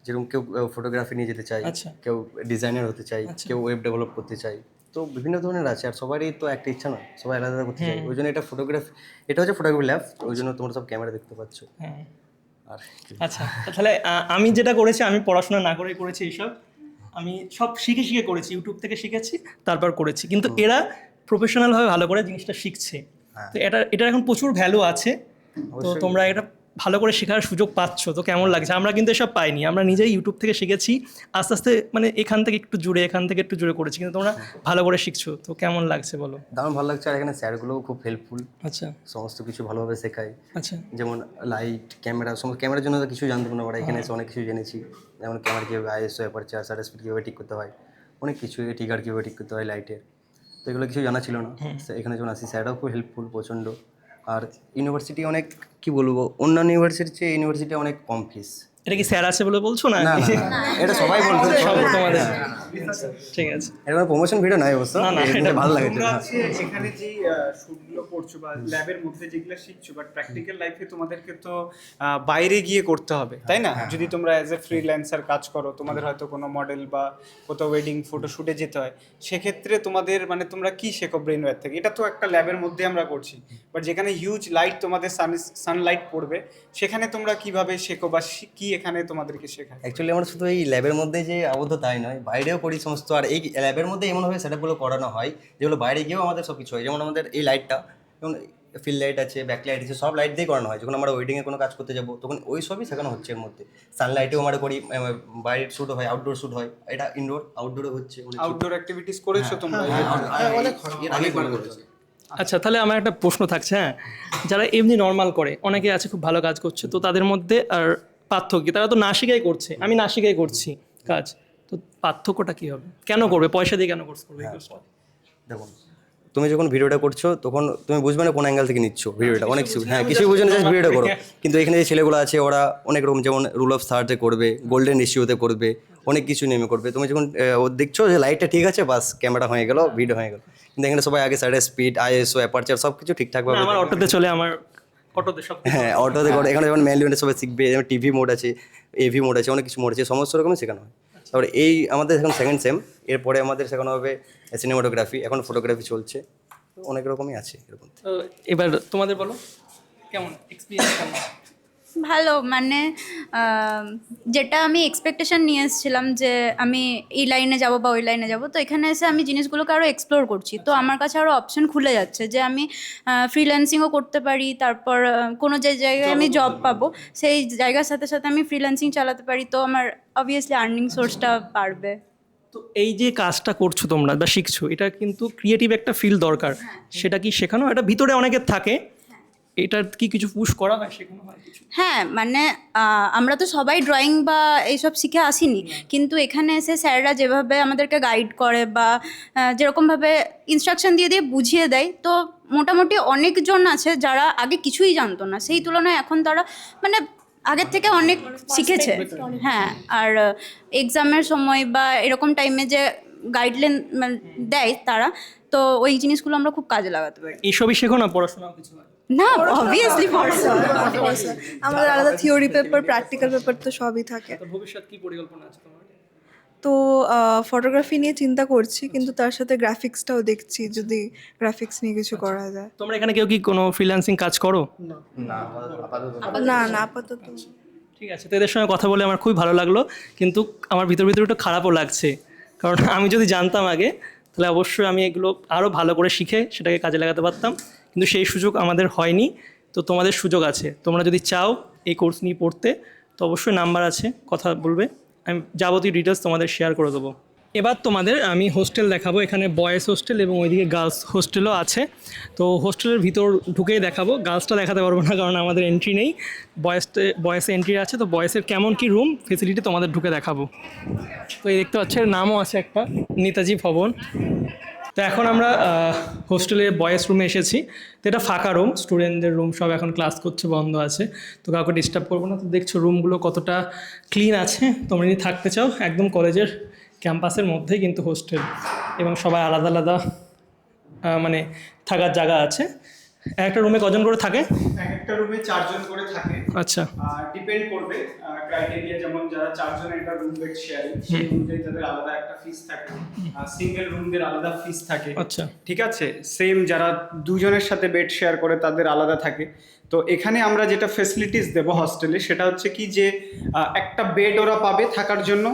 যেরকম কেউ ফটোগ্রাফি নিয়ে যেতে চায়, আচ্ছা। কেউ ডিজাইনার হতে চায়, কেউ ওয়েব ডেভেলপ করতে চায়, তো বিভিন্ন ধরনের আছে। আর সবারই তো একটা ইচ্ছা নয়, সবাই আলাদা আলাদা করতে চায়। ওই জন্য এটা ফটোগ্রাফি, এটা হচ্ছে ফটোগ্রাফি ল্যাব, ওই জন্য তোমরা সব ক্যামেরা দেখতে পাচ্ছ। হ্যাঁ, আর আচ্ছা। তাহলে আমি যেটা করেছি, আমি পড়াশোনা না করেই করেছি এইসব, আমি সব শিখে শিখে করেছি, ইউটিউব থেকে শিখেছি, তারপর করেছি। কিন্তু এরা প্রফেশনালভাবে ভালো করে জিনিসটা শিখছে। তো এটার এখন প্রচুর ভ্যালু আছে। তো তোমরা এটা ভালো করে শেখার সুযোগ পাচ্ছ, তো কেমন লাগছে? আমরা কিন্তু এসব পাইনি, আমরা নিজেই ইউটিউব থেকে শিখেছি, আস্তে আস্তে মানে এখান থেকে একটু জুড়ে, এখান থেকে একটু জুড়ে করেছি, কিন্তু তোমরা ভালো করে শিখছো। তো কেমন লাগছে বলো? দারুণ ভালো লাগছে। আর এখানে স্যারগুলোও খুব হেল্পফুল, আচ্ছা, সমস্ত কিছু ভালোভাবে শেখায়। আচ্ছা, যেমন লাইট, ক্যামেরা, সমস্ত ক্যামেরার জন্য তো কিছু জানতাম না, আমরা এখানে এসে অনেক কিছু জেনেছি। যেমন ক্যামেরা কীভাবে আইএসও, অ্যাপারচার, শাটার স্পিড কীভাবে ঠিক করতে হয়, অনেক কিছু, ট্রিগার কীভাবে ঠিক করতে হয় লাইটের, তো এগুলো কিছু জানা ছিল না। এখানে যখন আসি স্যাররাও খুব হেল্পফুল প্রচণ্ড। আর ইউনিভার্সিটি অনেক, কি বলবো, অন্যান্য ইউনিভার্সিটির চেয়ে ইউনিভার্সিটি অনেক কম ফিস। এটা কি স্যার আছে বলে বলছো না? না, এটা সবাই বলতো, সব তোমাদের, ঠিক আছে। এটা কোনো প্রমোশন ভিডিও নয় অবশ্য, এটা ভালো লাগে। তোমরা হচ্ছে এখানে যে শুটগুলো করছো বা ল্যাবের মধ্যে যেগুলো শিখছো, বাট প্র্যাকটিক্যাল লাইফে তোমাদেরকে তো বাইরে গিয়ে করতে হবে, তাই না? যদি তোমরা অ্যাজ এ ফ্রিল্যান্সার কাজ করো, তোমাদের হয়তো কোনো মডেল বা কোথাও ওয়েডিং ফটোশুটে যেতে হয়, সেক্ষেত্রে তোমাদের মানে তোমরা কি শেখো ব্রেনওয়্যার থেকে? এটা তো একটা ল্যাবের মধ্যে আমরা করছি, বাট যেখানে হিউজ লাইট, তোমাদের সানলাইট পড়বে, সেখানে তোমরা কিভাবে শেখো বা কি এখানে তোমাদেরকে শেখায়? অ্যাকচুয়ালি আমরা শুধু এই ল্যাবের মধ্যে যে আবদ্ধ তাই নয়, বাইরেও করি সমস্ত। আর এই ল্যাবের মধ্যে এমনভাবে সেটআপগুলো করানো হয় যেগুলো বাইরে গিয়েও আমাদের সব কিছু হয়। যেমন আমাদের এই লাইটটা, যেমন ফিল লাইট আছে, ব্যাক লাইট আছে, সব লাইট দিয়ে করানো হয়। যখন আমরা ওয়েডিংয়ে কোনো কাজ করতে যাবো তখন ওই সবই শেখানো হচ্ছে এর মধ্যে। সানলাইটেও আমরা করি, বাইরের শ্যুট হয়, আউটডোর শ্যুট হয়, এটা ইনডোর আউটডোরে হচ্ছে। আউটডোর অ্যাক্টিভিটিস করেছো তোমরা? আচ্ছা, তাহলে আমার একটা প্রশ্ন থাকছে। হ্যাঁ, যারা এমনি নর্মাল করে, অনেকে আছে খুব ভালো কাজ করছে, তো তাদের মধ্যে আর পার্থক্য, তারা তো না শিখাই করছে, আমি না শিখাই করছি কাজ, তো পার্থক্যটা কী হবে? কেন করবে? পয়সা দিয়ে কেন কোর্স করবে? দেখুন, তুমি যখন ভিডিওটা করছো তখন তুমি বুঝবে না কোন অ্যাঙ্গেল থেকে নিচ্ছ ভিডিওটা, অনেক কিছু, হ্যাঁ কিছুই বুঝবে না, জাস্ট ভিডিওটা করো। কিন্তু এখানে যে ছেলেগুলো আছে ওরা অনেক রকম, যেমন রুল অফ থার্ডে করবে, গোল্ডেন রেশিওতে করবে, অনেক কিছু নেমে করবে। তুমি যখন দেখছো যে লাইটটা ঠিক আছে, বাস ক্যামেরা হয়ে গেল, ভিডিও হয়ে গেল। কিন্তু এখানে সবাই আগে শাটার স্পিড, আইএসও, অ্যাপারচার সব কিছু ঠিকঠাকভাবে, আমার অটোতে চলে, আমার অটোতে সব, হ্যাঁ অটোতে করে। এখানে যেমন ম্যানুয়ালি সবাই শিখবে, যেমন টিভি মোড আছে, এভি মোড আছে, অনেক কিছু মোড আছে, সমস্ত রকমই শেখানো হয়। তারপরে এই আমাদের এখন সেকেন্ড সেম, এরপরে আমাদের শেখানো হবে সিনেমাটোগ্রাফি, এখন ফটোগ্রাফি চলছে, অনেক রকমই আছে এরকম। এবার তোমাদের বলো কেমন এক্সপিরিয়েন্স? ভালো, মানে যেটা আমি এক্সপেকটেশন নিয়ে এসেছিলাম যে আমি এই লাইনে যাব বা ওই লাইনে যাব, তো এখানে এসে আমি জিনিসগুলোকে আরও এক্সপ্লোর করছি। তো আমার কাছে আরও অপশন খুলে যাচ্ছে যে আমি ফ্রিল্যান্সিংও করতে পারি, তারপর কোনো যে জায়গায় আমি জব পাবো সেই জায়গার সাথে সাথে আমি ফ্রিল্যান্সিং চালাতে পারি, তো আমার অবভিয়াসলি আর্নিং সোর্সটা বাড়বে। তো এই যে কাজটা করছো তোমরা বা শিখছো, এটা কিন্তু ক্রিয়েটিভ একটা ফিল দরকার, সেটা কি শেখানো? এটা ভিতরে অনেকের থাকে, এটা কি কিছু পুশ করা হয়, শেখানো হয় কিছু? হ্যাঁ, মানে আমরা তো সবাই ড্রয়িং বা এইসব শিখে আসিনি, কিন্তু এখানে এসে স্যাররা যেভাবে আমাদেরকে গাইড করে বা যেরকমভাবে ইনস্ট্রাকশন দিয়ে দিয়ে বুঝিয়ে দেয়, তো মোটামুটি অনেকজন আছে যারা আগে কিছুই জানতো না, সেই তুলনায় এখন তারা মানে আগের থেকে অনেক শিখেছে। হ্যাঁ, আর এক্সামের সময় বা এরকম টাইমে যে গাইডলাইন দেয় তারা, তো ওই জিনিসগুলো আমরা খুব কাজে লাগাতে পারি। এইসবই শেখো না, পড়াশোনাও কিছু হয়? না, অবভিয়াসলি আমাদের আলাদা থিওরি পেপার, প্র্যাকটিক্যাল পেপার তো সবই থাকে। তো ভবিষ্যৎ কি পরিকল্পনা আছে তোমার? তো ফটোগ্রাফি নিয়ে চিন্তা করছি, কিন্তু তার সাথে গ্রাফিক্সটাও দেখছি, যদি গ্রাফিক্স নিয়ে কিছু করা যায়। তোমরা এখানে কেউ কি কোনো ফ্রিল্যান্সিং কাজ করো? না না, আপাতত। ঠিক আছে, তো এদের সঙ্গে কথা বলে আমার খুবই ভালো লাগলো, কিন্তু আমার ভিতর একটু খারাপও লাগছে, কারণ আমি যদি জানতাম আগে তাহলে অবশ্যই আমি এগুলো আরও ভালো করে শিখে সেটাকে কাজে লাগাতে পারতাম, কিন্তু সেই সুযোগ আমাদের হয়নি। তো তোমাদের সুযোগ আছে, তোমরা যদি চাও এই কোর্স নিয়ে পড়তে, তো অবশ্যই নাম্বার আছে, কথা বলবে, আমি যাবতীয় ডিটেলস তোমাদের শেয়ার করে দেবো। এবার তোমাদের আমি হোস্টেল দেখাবো, এখানে বয়েজ হোস্টেল এবং ওইদিকে গার্লস হোস্টেলও আছে। তো হোস্টেলের ভিতর ঢুকেই দেখাবো, গার্লসটা দেখাতে পারবো না কারণ আমাদের এন্ট্রি নেই, বয়েসে এন্ট্রি আছে। তো বয়েসের কেমন কি রুম ফেসিলিটি তোমাদের ঢুকে দেখাবো। তো এই দেখতে পাচ্ছ, এর নামও আছে একটা, নেতাজি ভবন। তো এখন আমরা হোস্টেলে বয়েজ রুমে এসেছি। তো এটা ফাঁকা রুম, স্টুডেন্টদের রুম, সব এখন ক্লাস করছে, বন্ধ আছে, তো কাউকে ডিস্টার্ব করবো না। তো দেখছো রুমগুলো কতটা ক্লিন আছে। তোমরা যদি থাকতে চাও, একদম কলেজের ক্যাম্পাসের মধ্যেই কিন্তু হোস্টেল, এবং সবাই আলাদা আলাদা মানে থাকার জায়গা আছে। একটা রুমে কজন করে থাকে? একটা রুমে 4 জন করে থাকে। আচ্ছা, ডিপেন্ড করবে ক্রাইটেরিয়া, যেমন যারা 4 জনের একটা রুম বেড শেয়ারিং, সেই অনুযায়ী তাদের আলাদা একটা ফিস থাকে, সিঙ্গেল রুমদের আলাদা ফিস থাকে। আচ্ছা, ঠিক আছে, সেম যারা 2 জনের সাথে বেড শেয়ার করে তাদের আলাদা থাকে। তো এখানে আমরা যেটা ফ্যাসিলিটিস দেব হস্টেলে, সেটা হচ্ছে কি যে একটা বেড ওরা পাবে থাকার জন্য,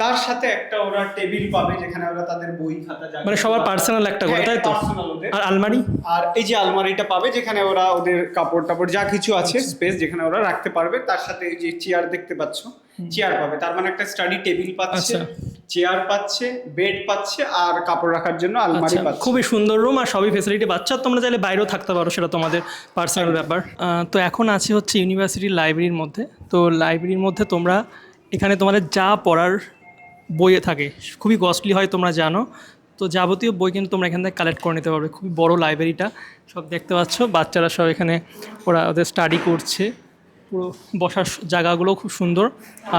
তার সাথে একটা ওরা টেবিল পাবে যেখানে ওরা তাদের বই খাতা মানে সবার পার্সোনাল একটা করে, তাই তো? আর আলমারি? আর এই যে আলমারিটা পাবে যেখানে ওরা ওদের কাপড় টাপড় যা কিছু আছে স্পেস যেখানে ওরা রাখতে পারবে, তার সাথে এই যে চেয়ার দেখতে পাচ্ছ, চেয়ার পাবে, তার মানে একটা স্টাডি টেবিল পাচ্ছে, চেয়ার পাচ্ছে, বেড পাচ্ছে, আর কাপড় রাখার জন্য আলমারি পাচ্ছে। খুবই সুন্দর রুম, আর সবই ফেসিলিটি পাচ্ছ। তোমরা চাইলে বাইরেও থাকতে পারো, সেটা তোমাদের পার্সোনাল ব্যাপার। তো এখন আছি হচ্ছে ইউনিভার্সিটির লাইব্রেরির মধ্যে। তো লাইব্রেরির মধ্যে তোমরা এখানে তোমাদের যা পড়ার বইয়ে থাকে, খুবই কস্টলি হয় তোমরা জানো, তো যাবতীয় বই কিন্তু তোমরা এখান থেকে কালেক্ট করে নিতে পারবে। খুবই বড় লাইব্রেরিটা, সব দেখতে পাচ্ছ, বাচ্চারা সব এখানে ওরা ওদের স্টাডি করছে, পুরো বসার জায়গাগুলো খুব সুন্দর।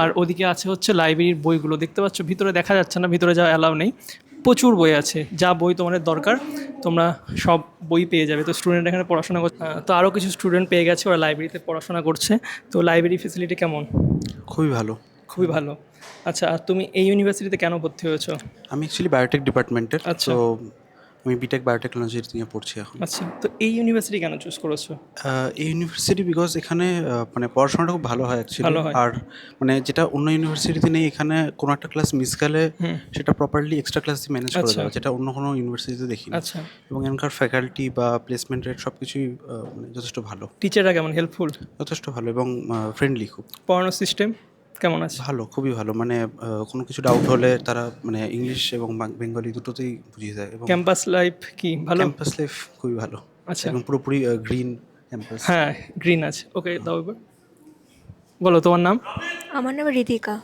আর ওদিকে আছে হচ্ছে লাইব্রেরির বইগুলো, দেখতে পাচ্ছ, ভিতরে দেখা যাচ্ছে না, ভিতরে যাওয়া অ্যালাউ নেই। প্রচুর বই আছে, যা বই তোমাদের দরকার তোমরা সব বই পেয়ে যাবে। তো স্টুডেন্ট এখানে পড়াশোনা করছে, তো আরও কিছু স্টুডেন্ট পেয়ে গেছে, ওরা লাইব্রেরিতে পড়াশোনা করছে। তো লাইব্রেরি ফেসিলিটি কেমন? খুবই ভালো। খুবই ভালো। আচ্ছা, আর তুমি এই ইউনিভার্সিটিতে কেন ভর্তি হয়েছো? আমি অ্যাকচুয়ালি বায়োটেক ডিপার্টমেন্টের। আচ্ছা। তো আমি বিটেক বায়োটেকনোলজি নিয়ে পড়ছি এখন। আচ্ছা, তো এই ইউনিভার্সিটি কেন চুজ করেছো? এই ইউনিভার্সিটি বিকজ এখানে মানে পড়াশোনাটা খুব ভালো হয় ভালো অ্যাকচুয়ালি। হয়। আর মানে যেটা অন্য ইউনিভার্সিটিতে নেই, এখানে কোনো একটা ক্লাস মিস গেলে সেটা প্রপারলি এক্সট্রা ক্লাস দিয়ে ম্যানেজ করে আচ্ছা। দেওয়া, যেটা অন্য কোনো ইউনিভার্সিটিতে দেখি না। আচ্ছা, এবং এখানকার ফ্যাকাল্টি বা প্লেসমেন্ট রেট সব কিছুই মানে যথেষ্ট ভালো, টিচাররা কেমন, হেল্পফুল? যথেষ্ট ভালো এবং ফ্রেন্ডলি খুব। পড়ানোর সিস্টেম কেমন আছে? ভালো, খুবই ভালো। মানে কোনো কিছু ডাউট হলে তারা মানে ইংলিশ এবং বেঙ্গলি দুটোতেই বুঝিয়ে দেয়। এবং ক্যাম্পাস লাইফ কি ভালো? ক্যাম্পাস লাইফ খুবই ভালো। আচ্ছা, এবং পুরোপুরি গ্রিন ক্যাম্পাস। হ্যাঁ, গ্রিন আছে। ওকে, দাও এবার বলো তোমার নাম। আমার নাম ঋতিকা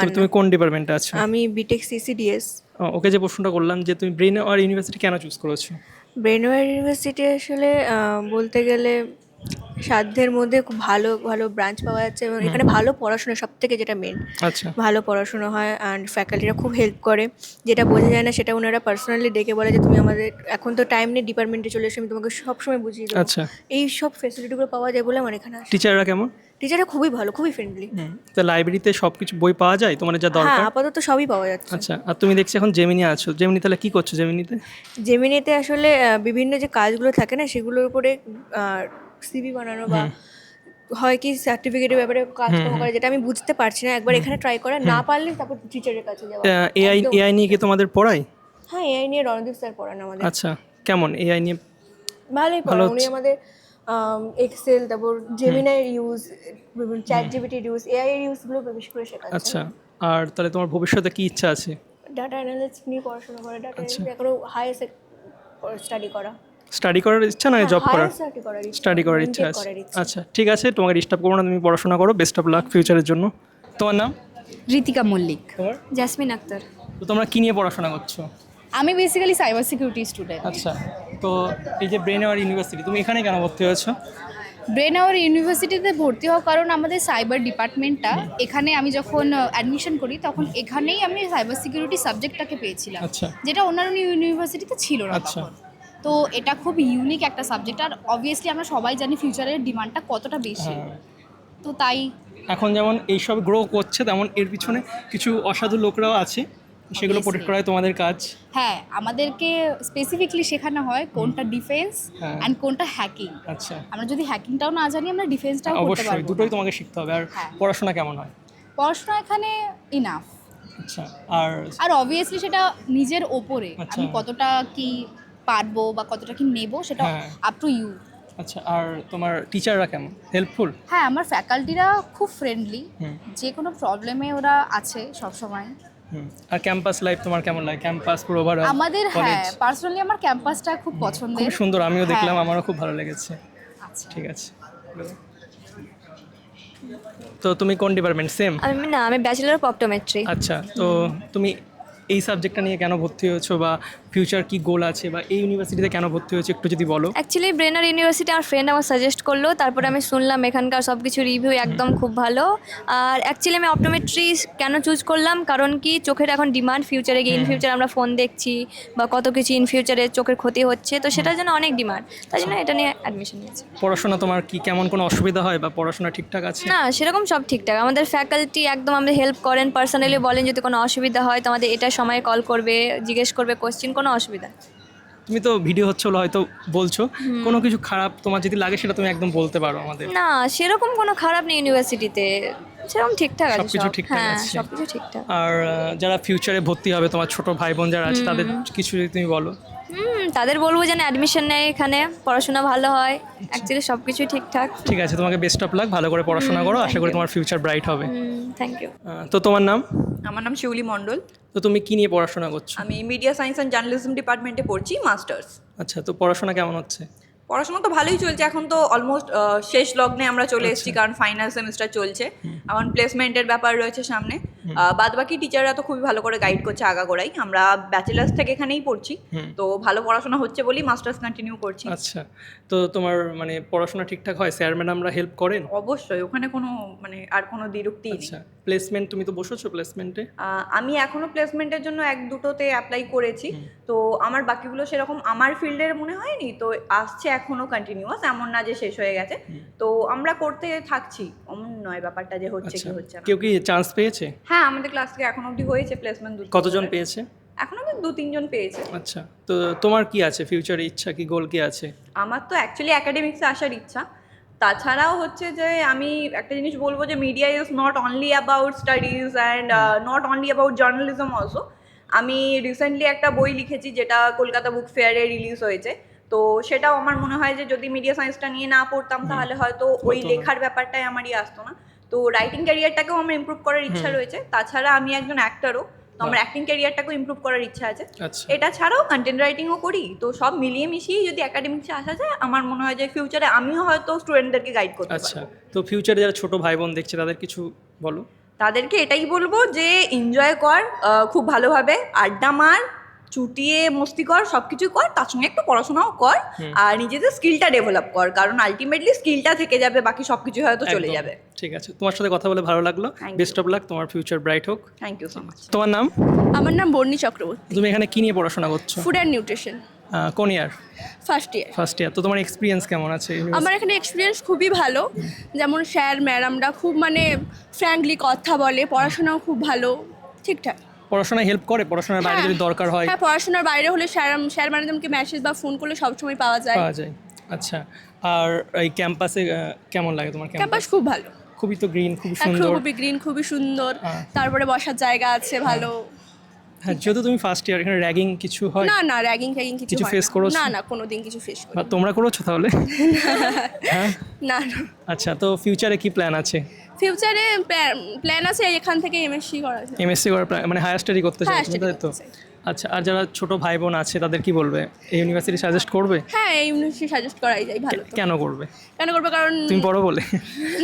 তো তুমি কোন ডিপার্টমেন্টে আছো? আমি বিটেক সিসিডিএস। ওকে, যে প্রশ্নটা করলাম যে তুমি ব্রেন আর ইউনিভার্সিটি কেন চুজ করেছো? ব্রেনওয়্যার ইউনিভার্সিটি আসলে বলতে গেলে সাধ্যের মধ্যে খুব ভালো ভালো ব্রাঞ্চ পাওয়া যাচ্ছে, এবং এখানে ভালো পড়াশোনা সব থেকে যেটা মেন, আচ্ছা, ভালো পড়াশোনা হয়। অ্যান্ড ফ্যাকাল্টিরা খুব হেল্প করে, যেটা বোঝা যায় না সেটা ওনারা পার্সোনালি ডেকে বলে যে তুমি আমাদের এখন তো টাইম নেই, ডিপার্টমেন্টে চলে এসে আমি তোমাকে সবসময় বুঝিয়ে দেবো। আচ্ছা, এই সব ফেসিলিটিগুলো পাওয়া যায় বলে আমার এখানে আসে। টিচাররা কেমন? টিচাররা খুবই ভালো, খুবই ফ্রেন্ডলি। তো লাইব্রেরিতে সব কিছু বই পাওয়া যায় তোমার যা হ্যাঁ, দরকার? আপাতত সবই পাওয়া যাচ্ছে। আচ্ছা, আর তুমি দেখছি এখন জেমিনি আছো, জেমিনি তাহলে কি করছো জেমিনিতে? জেমিনিতে আসলে বিভিন্ন যে কাজগুলো থাকে না, সেগুলোর উপরে সিভি বানানো বা হয় কি সার্টিফিকেটের ব্যাপারে কাজকর্ম করে, যেটা আমি বুঝতে পারছি না, একবার এখানে ট্রাই করা, না পারলে তারপর টিচারের কাছে যাওয়া। এআই একদম। এআই নিয়ে কি তোমাদের পড়ায়? হ্যাঁ, এআই নিয়ে রণদীপ স্যার পড়ান আমাদের। আচ্ছা, কেমন এআই নিয়ে? ভালোই ভালো পড়ান উনি হচ্ছে। আমাদের। এক্সেল, তারপর জেমিনাইয়ের ইউজ, চ্যাট জিপিটির ইউজ, এআই এর ইউজগুলো বেশি করে শেখাচ্ছে। আচ্ছা, আর তাহলে তোমার ভবিষ্যতে কি ইচ্ছা আছে? ডাটা অ্যানালিস্ট নিয়ে পড়াশোনা করে, ডাটা এখনো হায়ার স্টাডি করা। স্টাডি করার ইচ্ছা না জব করার? স্টাডি করার ইচ্ছা MTech আছে। করার ইচ্ছা। আচ্ছা, ঠিক আছে, তোমাকে ডিস্টার্ব করবো না, তুমি পড়াশোনা করো, বেস্ট অফ লাক ফিউচারের জন্য। তোমার নাম? ঋতিকা মল্লিক। তোমার? জাসমিন আক্তার। তো তোমরা কি নিয়ে পড়াশোনা করছো? আমি বেসিক্যালি সাইবার সিকিউরিটি স্টুডেন্ট। আচ্ছা, তো এই যে ব্রেন আওয়ার ইউনিভার্সিটি, তুমি এখানে কেন ভর্তি হয়েছো? ব্রেন আওয়ার ইউনিভার্সিটিতে ভর্তি হওয়ার কারণ আমাদের সাইবার ডিপার্টমেন্টটা এখানে, আমি যখন অ্যাডমিশন করি তখন এখানেই আমি সাইবার সিকিউরিটি সাবজেক্টটাকে পেয়েছিলাম, আচ্ছা। যেটা অন্যান্য ইউনিভার্সিটিতে ছিল না আচ্ছা। তখন। তো এটা খুব ইউনিক একটা সাবজেক্ট, আর অবভিয়াসলি আমরা সবাই জানি ফিউচারের ডিমান্ডটা কতটা বেশি। তো তাই এখন যেমন এইসব গ্রো করছে, তেমন এর পিছনে কিছু অসাধু লোকরাও আছে, সেগুলো প্রোটেক্ট করাই তোমাদের কাজ। হ্যাঁ, আমাদেরকে স্পেসিফিকলি শেখানো হয় কোনটা ডিফেন্স অ্যান্ড কোনটা হ্যাকিং। আচ্ছা, আমরা যদি হ্যাকিংটাও না জানি, আমরা ডিফেন্সটাও করতে অবশ্যই পারবো দুটোই না। তোমাকে শিখতে হবে। আর হ্যাঁ। পড়াশোনা কেমন হয়? পড়াশোনা এখানে ইনাফ। আচ্ছা, আর আর অবভিয়াসলি সেটা নিজের ওপরে, আচ্ছা। আমি কতটা কি পারবো বা কতটা কি নেব, সেটা হ্যাঁ। Up to you. আচ্ছা, আর তোমার টিচাররা কেমন, হেল্পফুল? হ্যাঁ, আমার ফ্যাকাল্টিরা খুব ফ্রেন্ডলি, যে কোনো প্রবলেমে ওরা আছে সব সময়। আর ক্যাম্পাস লাইফ তোমার কেমন লাগে? ক্যাম্পাস পুরো ওভারঅল আমাদের, হ্যাঁ, পার্সোনালি আমার ক্যাম্পাসটা খুব খুব পছন্দের। সুন্দর, আমিও হ্যাঁ। দেখলাম, আমারও খুব ভালো লেগেছে। আচ্ছা। ঠিক আছে, তো তুমি কোন ডিপার্টমেন্ট? সেম? আমি ব্যাচেলর অফ অপটোমেট্রি। আচ্ছা, তো তুমি এই সাবজেক্টটা নিয়ে কেন ভর্তি হয়েছো, বা ফিউচার কি গোল আছে, বা এই ইউনিভার্সিটিতে কেন ভর্তি হয়েছো একটু যদি বলো। অ্যাকচুয়ালি ব্রেনার ইউনিভার্সিটি আমার ফ্রেন্ড আমার সাজেস্ট করলো, তারপরে আমি শুনলাম এখানকার সব কিছু রিভিউ একদম খুব ভালো। আর অ্যাকচুয়ালি আমি অপটোমেট্রি কেন চুজ করলাম, কারণ কি চোখের এখন ডিমান্ড, ফিউচারে গিয়ে ইন ফিউচার আমরা ফোন দেখছি বা কত কিছু ইন ফিউচারে চোখের ক্ষতি হচ্ছে, তো সেটার জন্য অনেক ডিমান্ড, তাই জন্য এটা নিয়ে অ্যাডমিশন নিয়েছি। পড়াশোনা তোমার কি কেমন কোনো অসুবিধা হয়, বা পড়াশোনা ঠিকঠাক আছে? না, সেরকম সব ঠিকঠাক, আমাদের ফ্যাকাল্টি একদম আমাদের হেল্প করেন, পার্সোনালি বলেন যদি কোনো অসুবিধা হয় তো আমাদের এটা সময় কল করবে, জিজ্ঞেস করবে কোশ্চেন, কোনো অসুবিধা। তুমি তো ভিডিও হচ্ছে বলে হয়তো বলছো, কোনো কিছু খারাপ তোমার যদি লাগে সেটা তুমি একদম বলতে পারো আমাদের। না, সেরকম কোনো খারাপ নেই ইউনিভার্সিটিতে, সেরকম ঠিকঠাক আছে সবকিছু সব। ঠিকঠাক হ্যাঁ, আছে। সবকিছু ঠিকঠাক। আর যারা ফিউচারে ভর্তি হবে, তোমার ছোট ভাই বোন যারা আছে, তাদের কিছু যদি তুমি বলো। তাদের বলবো যেন অ্যাডমিশন নেয়, এখানে পড়াশোনা ভালো হয়, অ্যাকচুয়ালি সব কিছুই ঠিকঠাক। ঠিক আছে, তোমাকে বেস্ট অফ লাক, ভালো করে পড়াশোনা করো, আশা করি তোমার ফিউচার ব্রাইট হবে। Thank you. তো তোমার নাম? আমার নাম শিউলি মণ্ডল। তো তুমি কি নিয়ে পড়াশোনা করছো? আমি মিডিয়া সায়েন্স অ্যান্ড জার্নালিজম ডিপার্টমেন্টে পড়ছি, মাস্টার্স। আচ্ছা, তো পড়াশোনা কেমন হচ্ছে? পড়াশোনা তো ভালোই চলছে, এখন তো অলমোস্ট শেষ লগ্নে আমরা চলে এসেছি, কারণ ফাইনাল সেমিস্টার চলছে, এখন প্লেসমেন্টের ব্যাপার রয়েছে সামনে। বাদ বাকি টিচাররা তো খুবই ভালো করে গাইড করছে আগাগোড়াই। আমরা ব্যাচেলার্স থেকে এখানেই পড়ছি, তো ভালো পড়াশোনা হচ্ছে বলেই মাস্টার্স কন্টিনিউ করছি। আচ্ছা, তো তোমার মানে পড়াশোনা ঠিকঠাক হয়? স্যার ম্যাডামরা হেল্প করেন? অবশ্যই, ওখানে কোনো মানে আর কোনো দ্বিরুক্তি নেই। আচ্ছা, প্লেসমেন্ট তুমি তো বসেছো প্লেসমেন্টে? আমি এখনো প্লেসমেন্টের জন্য 1-2টোতে অ্যাপ্লাই করেছি, তো আমার বাকিগুলো সেরকম আমার ফিল্ডের মনে হয়নি, তো আসছে এখনো কন্টিনিউয়াস, এমন না যে শেষ হয়ে গেছে, তো আমরা করতে থাকছি, এমন নয় ব্যাপারটা যে হচ্ছে কি হচ্ছে না। কেউ কি চান্স পেয়েছে? হ্যাঁ, আমাদের ক্লাস থেকে এখন অবধি হয়েছে প্লেসমেন্ট। কতজন পেয়েছে? এখন অবধি 2-3 জন পেয়েছে। আচ্ছা, তো তোমার কি আছে ফিউচারে ইচ্ছা, কি গোল কি আছে? আমার তো অ্যাকচুয়ালি অ্যাকাডেমিক্সে আসার ইচ্ছা, তাছাড়াও হচ্ছে যে আমি একটা জিনিস বলবো যে media is not only about studies and not only about journalism also. আমি রিসেন্টলি একটা বই লিখেছি যেটা কলকাতা বুক ফেয়ারে রিলিজ হয়েছে, তো সেটাও আমার মনে হয় যে যদি মিডিয়া সায়েন্সটা নিয়ে না পড়তাম তাহলে হয়তো ওই লেখার ব্যাপারটাই আমারই আসতো না। তো রাইটিং ক্যারিয়ারটাকেও আমার ইমপ্রুভ করার ইচ্ছা রয়েছে, তাছাড়া আমি একজন অ্যাক্টরও, তো আমার অ্যাক্টিং ক্যারিয়ারটাকেও ইমপ্রুভ করার ইচ্ছা আছে। এটা ছাড়াও কন্টেন্ট রাইটিংও করি, তো সব মিলিয়ে মিশিয়ে যদি একাডেমিক্সে আসা যায় আমার মনে হয় যে ফিউচারে আমিও হয়তো স্টুডেন্টদেরকে গাইড করতে পারবো। আচ্ছা, তো ফিউচারে যারা ছোট ভাই বোন দেখছে তাদের কিছু বলো। তাদেরকে এটাই বলবো যে এনজয় কর, খুব ভালোভাবে আড্ডা মার, চুটিয়ে মস্তি কর, সব কিছু কর, তার সঙ্গে একটু পড়াশোনাও কর, আর নিজেদের স্কিলটা ডেভেলপ কর, কারণ আলটিমেটলি স্কিলটা থেকে যাবে, বাকি সব কিছু হয়তো চলে যাবে। ঠিক আছে, তোমার সাথে কথা বলে ভালো লাগলো, বেস্ট অফ লাক, তোমার ফিউচার ব্রাইট হোক। Thank you so much. তোমার নাম? আমার নাম বর্ণি চক্রবর্তী। তুমি এখানে কি নিয়ে পড়াশোনা করছো? ফুড অ্যান্ড নিউট্রিশন, কোন ইয়ার? First year. First year. তো তোমার এক্সপিরিয়েন্স কেমন আছে? আমার এখানে এক্সপিরিয়েন্স খুবই ভালো, যেমন স্যার ম্যাডামরা খুব মানে ফ্র্যাঙ্কলি কথা বলে, পড়াশোনাও খুব ভালো, ঠিকঠাক। পড়াশোনায় হেল্প করে? পড়াশোনার বাইরে যদি দরকার হয়? হ্যাঁ, পড়াশোনার বাইরে হলে স্যার ম্যাডামকে মেসেজ বা ফোন করলে সবসময় পাওয়া যায়। আচ্ছা, আর এই ক্যাম্পাসে কেমন লাগে তোমার ক্যাম্পাস ক্যাম্পাস? খুব ভালো, খুবই তো গ্রিন, খুবই সুন্দর। খুবই গ্রিন, খুবই সুন্দর। হ্যাঁ। তারপরে বসার জায়গা আছে ভালো। হ্যাঁ, যেহেতু তুমি ফার্স্ট ইয়ার, এখানে র্যাগিং কিছু হয়? না না, র্যাগিং ফ্যাগিং কিছু কিছু হয় face না। করেছো? না না, কোনোদিন কিছু ফেস করি বা তোমরা করেছো তাহলে? হ্যাঁ, না না। আচ্ছা, তো ফিউচারে কি প্ল্যান আছে? ফিউচারে প্ল্যান আছে এখান থেকে এমএসসি করার। এমএসসি করার মানে হায়ার স্টাডি করতে চাই Higher তুমি, study তাই তো? করতে চাই। আচ্ছা, আর যারা ছোট ভাই বোন আছে তাদের কি বলবে? এই ইউনিভার্সিটি সাজেস্ট করবে? হ্যাঁ, এই ইউনিভার্সিটি সাজেস্ট করাই যায়, ভালো তো। কেন করবে? কেন করবো? কারণ তুমি পড়ো বলে?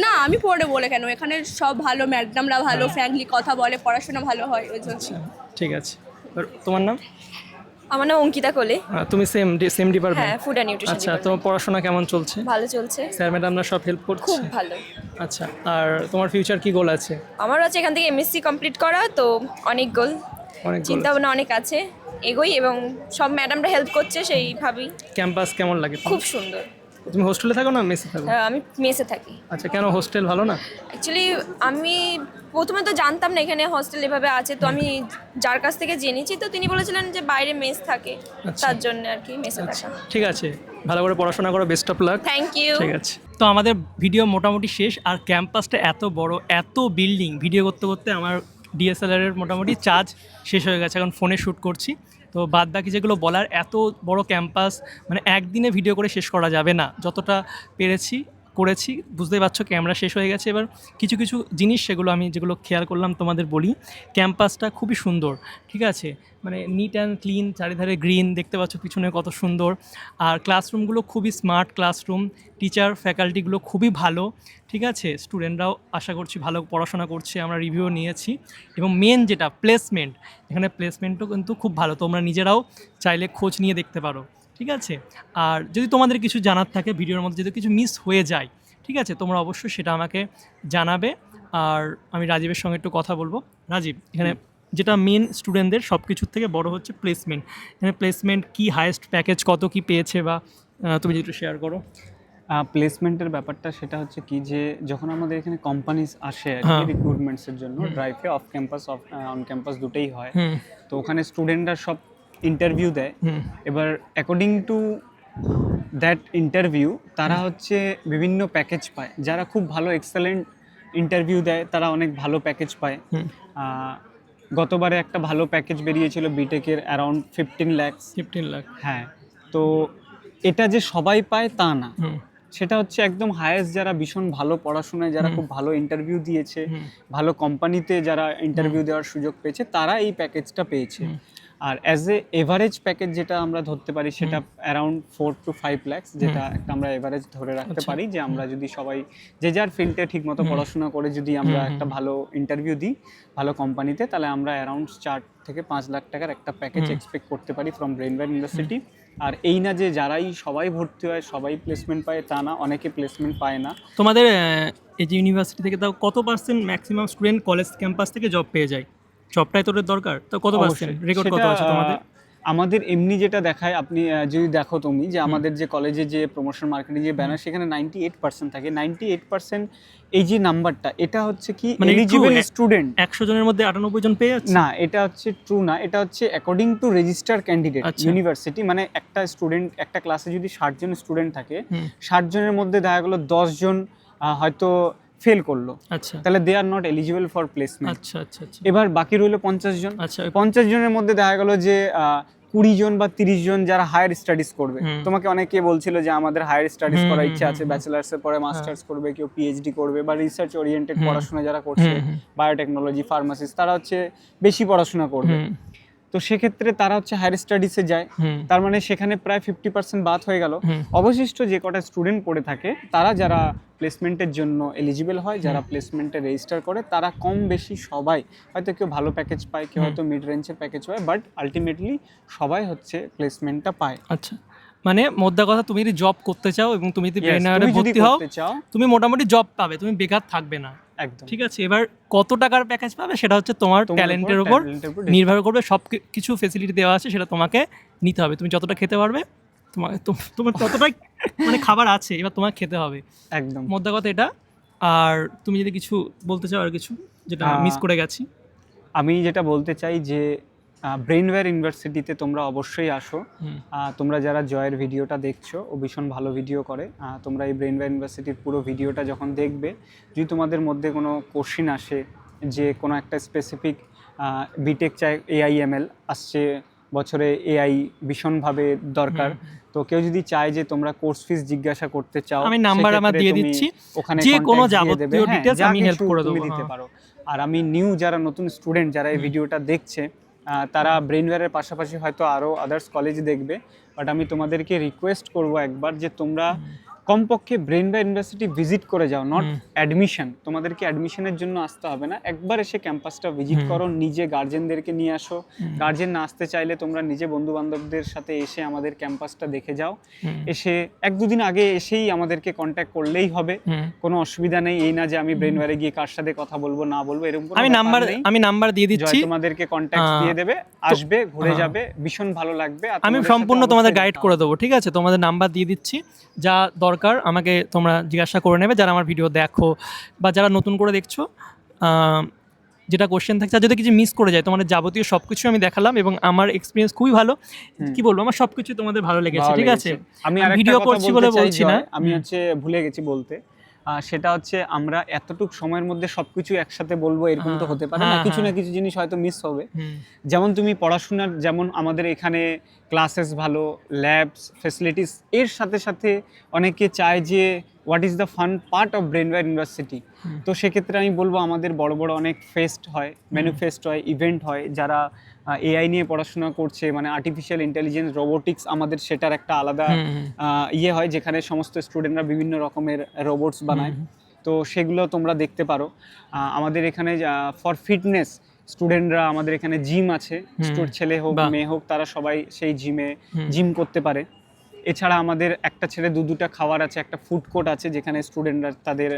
না, আমি পড়ে বলে কেন, এখানে সব ভালো, ম্যাডামরা ভালো, ফ্র্যাঙ্কলি কথা বলে, পড়াশোনা ভালো হয় ওই জন্য। ঠিক আছে। আর তোমার নাম? আমার নাম অঙ্কিতা কোলে। তুমি সেম ডিপার্টমেন্ট? হ্যাঁ, ফুড অ্যান্ড নিউট্রিশন। আচ্ছা, তোমার পড়াশোনা কেমন চলছে? ভালো চলছে, স্যার ম্যাডামরা সব হেল্প করছে? খুব ভালো। আচ্ছা, আর তোমার ফিউচার কি গোল আছে? আমার হচ্ছে এখান থেকে এমএসসি কমপ্লিট করা, তো অনেক গোল, অনেক চিন্তা ভাবনা অনেক আছে, এগোই এবং সব ম্যাডামরা হেল্প করছে সেই ভাবি। ক্যাম্পাস কেমন লাগে তোমার? খুব সুন্দর। তুমি হোস্টেলে থাকো না মেসে থাকো? আমি মেসে থাকি। আচ্ছা, কেন হোস্টেল ভালো না? অ্যাকচুয়ালি আমি প্রথমে তো জানতাম না এখানে হস্টেল এভাবে আছে, তো আমি যার কাছ থেকে জেনেছি, তো তিনি বলেছিলেন যে বাইরে মেস থাকে, আচ্ছা। তার জন্য আর কি মেসে আচ্ছা, থাকা। ঠিক আছে, ভালো করে পড়াশোনা করো, best of luck. Thank you. ঠিক আছে, তো আমাদের ভিডিও মোটামুটি শেষ। আর ক্যাম্পাসটা এত বড়, এত বিল্ডিং, ভিডিও করতে করতে আমার ডিএসএলআরের মোটামুটি চার্জ শেষ হয়ে গেছে, এখন ফোনে শ্যুট করছি। তো বাদ বাকি যেগুলো বলার, এত বড় ক্যাম্পাস মানে একদিনে ভিডিও করে শেষ করা যাবে না, যতটা পেরেছি করেছি। বুঝতেই পারছো ক্যামেরা শেষ হয়ে গেছে। এবার কিছু কিছু জিনিস সেগুলো আমি যেগুলো খেয়াল করলাম তোমাদের বলি। ক্যাম্পাসটা খুবই সুন্দর, ঠিক আছে, মানে নিট অ্যান্ড ক্লিন, চারিধারে গ্রিন, দেখতে পাচ্ছ পিছনে কত সুন্দর। আর ক্লাসরুমগুলো খুবই স্মার্ট ক্লাসরুম, টিচার ফ্যাকাল্টিগুলো খুবই ভালো, ঠিক আছে। স্টুডেন্টরাও আশা করছি ভালো পড়াশোনা করছে, আমরা রিভিউ নিয়েছি। এবং মেন যেটা প্লেসমেন্ট, এখানে প্লেসমেন্টও কিন্তু খুব ভালো, তোমরা নিজেরাও চাইলে খোঁজ নিয়ে দেখতে পারো, ঠিক আছে। আর যদি তোমাদের কিছু জানার থাকে ভিডিওর মধ্যে, যদি কিছু মিস হয়ে যায়, ঠিক আছে, তোমরা অবশ্যই সেটা আমাকে জানাবে। আর আমি রাজীবের সঙ্গে একটু কথা বলবো। রাজীব, এখানে যেটা মেন স্টুডেন্টদের সব কিছুর থেকে বড় হচ্ছে প্লেসমেন্ট। এখানে প্লেসমেন্ট কি, হাইয়েস্ট প্যাকেজ কত কি পেয়েছে, বা তুমি যদি একটু শেয়ার করো। প্লেসমেন্টের ব্যাপারটা সেটা হচ্ছে কি, যে যখন আমাদের এখানে কোম্পানিজ আসে আর কি রিক্রুটমেন্টসের জন্য, ড্রাইভে অফ ক্যাম্পাস অন ক্যাম্পাস দুটোই হয়, তো ওখানে স্টুডেন্টরা সব ইন্টারভিউ দেয়। এবার অ্যাকর্ডিং টু দ্যাট ইন্টারভিউ তারা হচ্ছে বিভিন্ন প্যাকেজ পায়। যারা খুব ভালো এক্সেলেন্ট ইন্টারভিউ দেয় তারা অনেক ভালো প্যাকেজ পায়। গতবারে একটা ভালো প্যাকেজ বেরিয়েছিল বিটেকের, অ্যারাউন্ড 15 লাখ। হ্যাঁ, তো এটা যে সবাই পায় তা না, সেটা হচ্ছে একদম হায়েস্ট যারা ভীষণ ভালো পড়াশোনায়, যারা খুব ভালো ইন্টারভিউ দিয়েছে, ভালো কোম্পানিতে যারা ইন্টারভিউ দেওয়ার সুযোগ পেয়েছে, তারা এই প্যাকেজটা পেয়েছে। আর অ্যাজ এ এভারেজ প্যাকেজ যেটা আমরা ধরতে পারি সেটা অ্যারাউন্ড 4 to 5 লাখ, যেটা একটা আমরা এভারেজ ধরে রাখতে পারি। যে আমরা যদি সবাই যে যার ফিল্ডে ঠিকমতো পড়াশোনা করে যদি আমরা একটা ভালো ইন্টারভিউ দিই ভালো কোম্পানিতে, তাহলে আমরা অ্যারাউন্ড 4 থেকে 5 লাখ টাকার একটা প্যাকেজ এক্সপেক্ট করতে পারি ফ্রম ব্রেনওয়্যার ইউনিভার্সিটি। আর এই না যে যারাই সবাই ভর্তি হয় সবাই প্লেসমেন্ট পায়, তা না, অনেকে প্লেসমেন্ট পায় না। তোমাদের এই যে ইউনিভার্সিটি থেকে তাও কত percent maximum student college campus থেকে জব পেয়ে যায়? জবটাই তোদের দরকার, তো কত পার্সেন্ট রেকর্ড কত আছে তোমাদের? আমাদের এমনি যেটা দেখায়, আপনি যদি দেখো তুমি যে আমাদের যে কলেজে যে প্রমোশন মার্কেটিং যে ব্যানার, সেখানে 98% থাকে। 98% এই যে নাম্বারটা, এটা হচ্ছে কি এলিজিবল স্টুডেন্ট 100 জনের মধ্যে 98 জন পেয়ে যাচ্ছে না, এটা হচ্ছে ট্রু না। এটা হচ্ছে according to register candidate university. মানে একটা স্টুডেন্ট, একটা ক্লাসে যদি 60 জন স্টুডেন্ট থাকে, 60 জনের মধ্যে দেখা গেলো 10 জন হয়তো ফেল করলো, আচ্ছা, তাহলে they are not eligible for placement. আচ্ছা আচ্ছা আচ্ছা। এবার বাকি রইলো 50 জন। আচ্ছা, 50 জনের মধ্যে দেখা গেল যে 20 জন বা 30 জন যারা হায়ার স্টাডিজ করবে। তোমাকে অনেকে বলছিল যে আমাদের হায়ার স্টাডিজ করার ইচ্ছা আছে, ব্যাচেলার্সের পরে মাস্টার্স করবে, কেউ পিএইচডি করবে, বা রিসার্চ ওরিয়েন্টেড পড়াশোনা যারা করছে, বায়োটেকনোলজি, ফার্মাসিস্ট, তারা হচ্ছে বেশি পড়াশোনা করবে। তো সেক্ষেত্রে তারা হচ্ছে হায়ার স্টাডিজে যায়, তার মানে সেখানে প্রায় 50% বাদ হয়ে গেল। অবশিষ্ট যে কটা স্টুডেন্ট পড়ে থাকে, তারা যারা প্লেসমেন্টের জন্য এলিজিবল হয়, যারা প্লেসমেন্টে রেজিস্টার করে, তারা কম বেশি সবাই, হয়তো কেউ ভালো প্যাকেজ পায়, কেউ হয়তো মিড রেঞ্জের প্যাকেজ পায়, বাট আলটিমেটলি সবাই হচ্ছে প্লেসমেন্টটা পায়। আচ্ছা, মানে মোদ্দা কথা, তুমি যদি জব করতে চাও এবং তুমি যদি ব্রেনওয়্যারে ভর্তি হও, তুমি মোটামুটি জব পাবে, তুমি বেকার থাকবে না, একদম ঠিক আছে। এবার কত টাকার প্যাকেজ পাবে সেটা হচ্ছে তোমার ট্যালেন্টের উপর নির্ভর করবে। সব কিছু ফেসিলিটি দেওয়া আছে, সেটা তোমাকে নিতে হবে। তুমি যতটা খেতে পারবে, তোমার ততটাই মানে খাবার আছে, এবার তোমাকে খেতে হবে, একদম মোদ্দা কথা এটা। আর তুমি যদি কিছু বলতে চাও, আর কিছু যেটা মিস করে গেছি? আমি যেটা বলতে চাই যে ব্রেনওয়্যার ইউনিভার্সিটিতে তোমরা অবশ্যই আসো। তোমরা যারা জয়ের ভিডিওটা দেখছো, ও ভীষণ ভালো ভিডিও করে। তোমরা এই ব্রেনওয়্যার ইউনিভার্সিটির পুরো ভিডিওটা যখন দেখবে, যদি তোমাদের মধ্যে কোনো কোশ্চিন আসে যে কোনো একটা স্পেসিফিক বিটেক চাই, AIML আসছে বছরে, AI ভীষণভাবে দরকার, তো কেউ যদি চায় যে তোমরা কোর্স ফিস জিজ্ঞাসা করতে চাও, আমি নাম্বার আমার দিয়ে দিচ্ছি, ওখানে যে কোনো contact দিয়ে যাবতীয় দেবে। হ্যাঁ, ডিটেইলস যা আমি হেল্প কিছু করে তুমি দেবো। দিতে পারো। আর আমি যারা নতুন স্টুডেন্ট যারা এই ভিডিওটা দেখছে, তারা ব্রেনওয়্যারের পাশাপাশি হয়তো আরও আদার্স কলেজ দেখবে, বাট আমি তোমাদেরকে রিকোয়েস্ট করব একবার যে তোমরা কমপক্ষে ব্রেনওয়্যার ইউনিভার্সিটি ভিজিট করে যাও, নট অ্যাডমিশন। তোমাদেরকে অ্যাডমিশনের জন্য আসতে হবে না, একবার এসে ক্যাম্পাসটা ভিজিট করো, নিজে গার্জেনদেরকে নিয়ে আসো। গার্জেন না আসতে চাইলে তোমরা নিজে বন্ধু বান্ধবদের সাথে এসে আমাদের ক্যাম্পাসটা দেখে যাও। এসে 1-2 দিন আগে এসেই আমাদেরকে কন্ট্যাক্ট করলেই হবে, কোনো অসুবিধা নেই। এই না যে আমি ব্রেনওয়্যারে গিয়ে কার সাথে কথা বলবো না বলবো, এরকম কোনো ব্যাপার নেই। আমি নাম্বার দিয়ে দিচ্ছি, জয় তোমাদেরকে কন্ট্যাক্ট দিয়ে দেবে, আসবে, ঘুরে যাবে, ভীষণ ভালো লাগবে। আর আমি তোমাদের সম্পূর্ণ সাথে তোমাদের অবশ্যই গাইড দেখা করে হবে। দেবো, ঠিক আছে? তোমাদের নাম্বার দিয়ে দিচ্ছি, যা দরকার আমাকে তোমরা জিজ্ঞাসা করে নেবে, যারা আমার ভিডিও দেখো বা যারা নতুন করে দেখছো। যেটা কোশ্চেন থাকছে, আর যদি কিছু মিস করে যায়, তোমাদের যাবতীয় সব কিছু আমি দেখালাম এবং আমার এক্সপিরিয়েন্স খুবই ভালো। কি বলবো, আমার সব কিছু তোমাদের ভালো লেগেছে, ভালো ঠিক আছে? লেগেছে। আমি ভিডিও আরেকটা করছি কথা বলে বলতে চাই বলছি না, জয়, আমি ভুলে গেছি বলতে। সেটা হচ্ছে আমরা এতটুক সময়ের মধ্যে সবকিছু একসাথে বলবো এরকম তো হতে পারে না, কিছু না কিছু জিনিস হয়তো মিস হবে। যেমন তুমি পড়াশোনার, যেমন আমাদের এখানে ক্লাসেস ভালো, ল্যাবস, ফ্যাসিলিটিস, এর সাথে সাথে অনেকে চায় যে what is the fun part of Brainware university. তো সেক্ষেত্রে আমি বলবো আমাদের বড় বড় অনেক ফেস্ট হয়, ম্যানুফেস্ট হয়, ইভেন্ট হয়। যারা AI নিয়ে পড়াশোনা করছে, মানে আর্টিফিশিয়াল ইন্টেলিজেন্স, রোবোটিক্স, আমাদের সেটার একটা আলাদা ইয়ে হয়, যেখানে সমস্ত স্টুডেন্টরা বিভিন্ন রকমের রোবটস বানায়। তো সেগুলো তোমরা দেখতে পারো। আমাদের এখানে ফর ফিটনেস স্টুডেন্টরা, আমাদের এখানে জিম আছে, ছেলে হোক মেয়ে হোক, তারা সবাই সেই জিম করতে পারে। এছাড়া আমাদের একটা ছেড়ে দুটা খাবার আছে, একটা ফুড কোর্ট আছে যেখানে স্টুডেন্টরা তাদের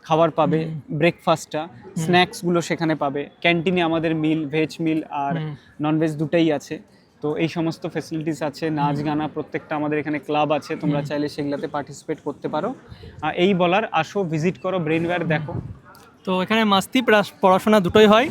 খাবার পাবে, ব্রেকফাস্টটা, স্ন্যাক্সগুলো সেখানে পাবে। ক্যান্টিনে আমাদের মিল, ভেজ মিল আর ননভেজ দুটাই আছে। তো এই সমস্ত ফ্যাসিলিটিস আছে, নাচ গানা, প্রত্যেকটা আমাদের এখানে ক্লাব আছে, তোমরা চাইলে সেগুলোতে পার্টিসিপেট করতে পারো। এই বলার, আসো, ভিজিট করো, ব্রেনওয়্যার দেখো। তো এখানে মাস্তি প্লাস পড়াশোনা দুটোই হয়।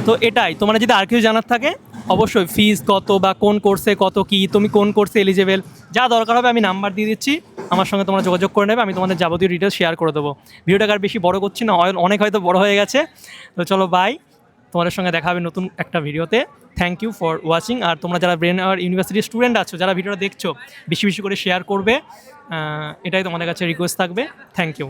তো এটাই, তোমরা যদি আর কিছু জানার থাকে অবশ্যই ফিস কত বা কোন কোর্সে কত কি, তুমি কোন কোর্সে এলিজেবল, যা দরকার হবে আমি নাম্বার দিয়ে দিচ্ছি, আমার সঙ্গে তোমরা যোগাযোগ করে নেবে, আমি তোমাদের যাবতীয় ডিটেলস শেয়ার করে দেবো। ভিডিওটাকে আর বেশি বড় করছি না, অনেক হয়তো বড় হয়ে গেছে। তো চলো বাই, তোমাদের সঙ্গে দেখা হবে নতুন একটা ভিডিওতে। Thank you for watching. আর তোমরা যারা ব্রেনওয়্যার ইউনিভার্সিটির স্টুডেন্ট আছো, যারা ভিডিওটা দেখছো, বেশি বেশি করে শেয়ার করবে, এটাই তোমাদের কাছে রিকোয়েস্ট থাকবে। Thank you.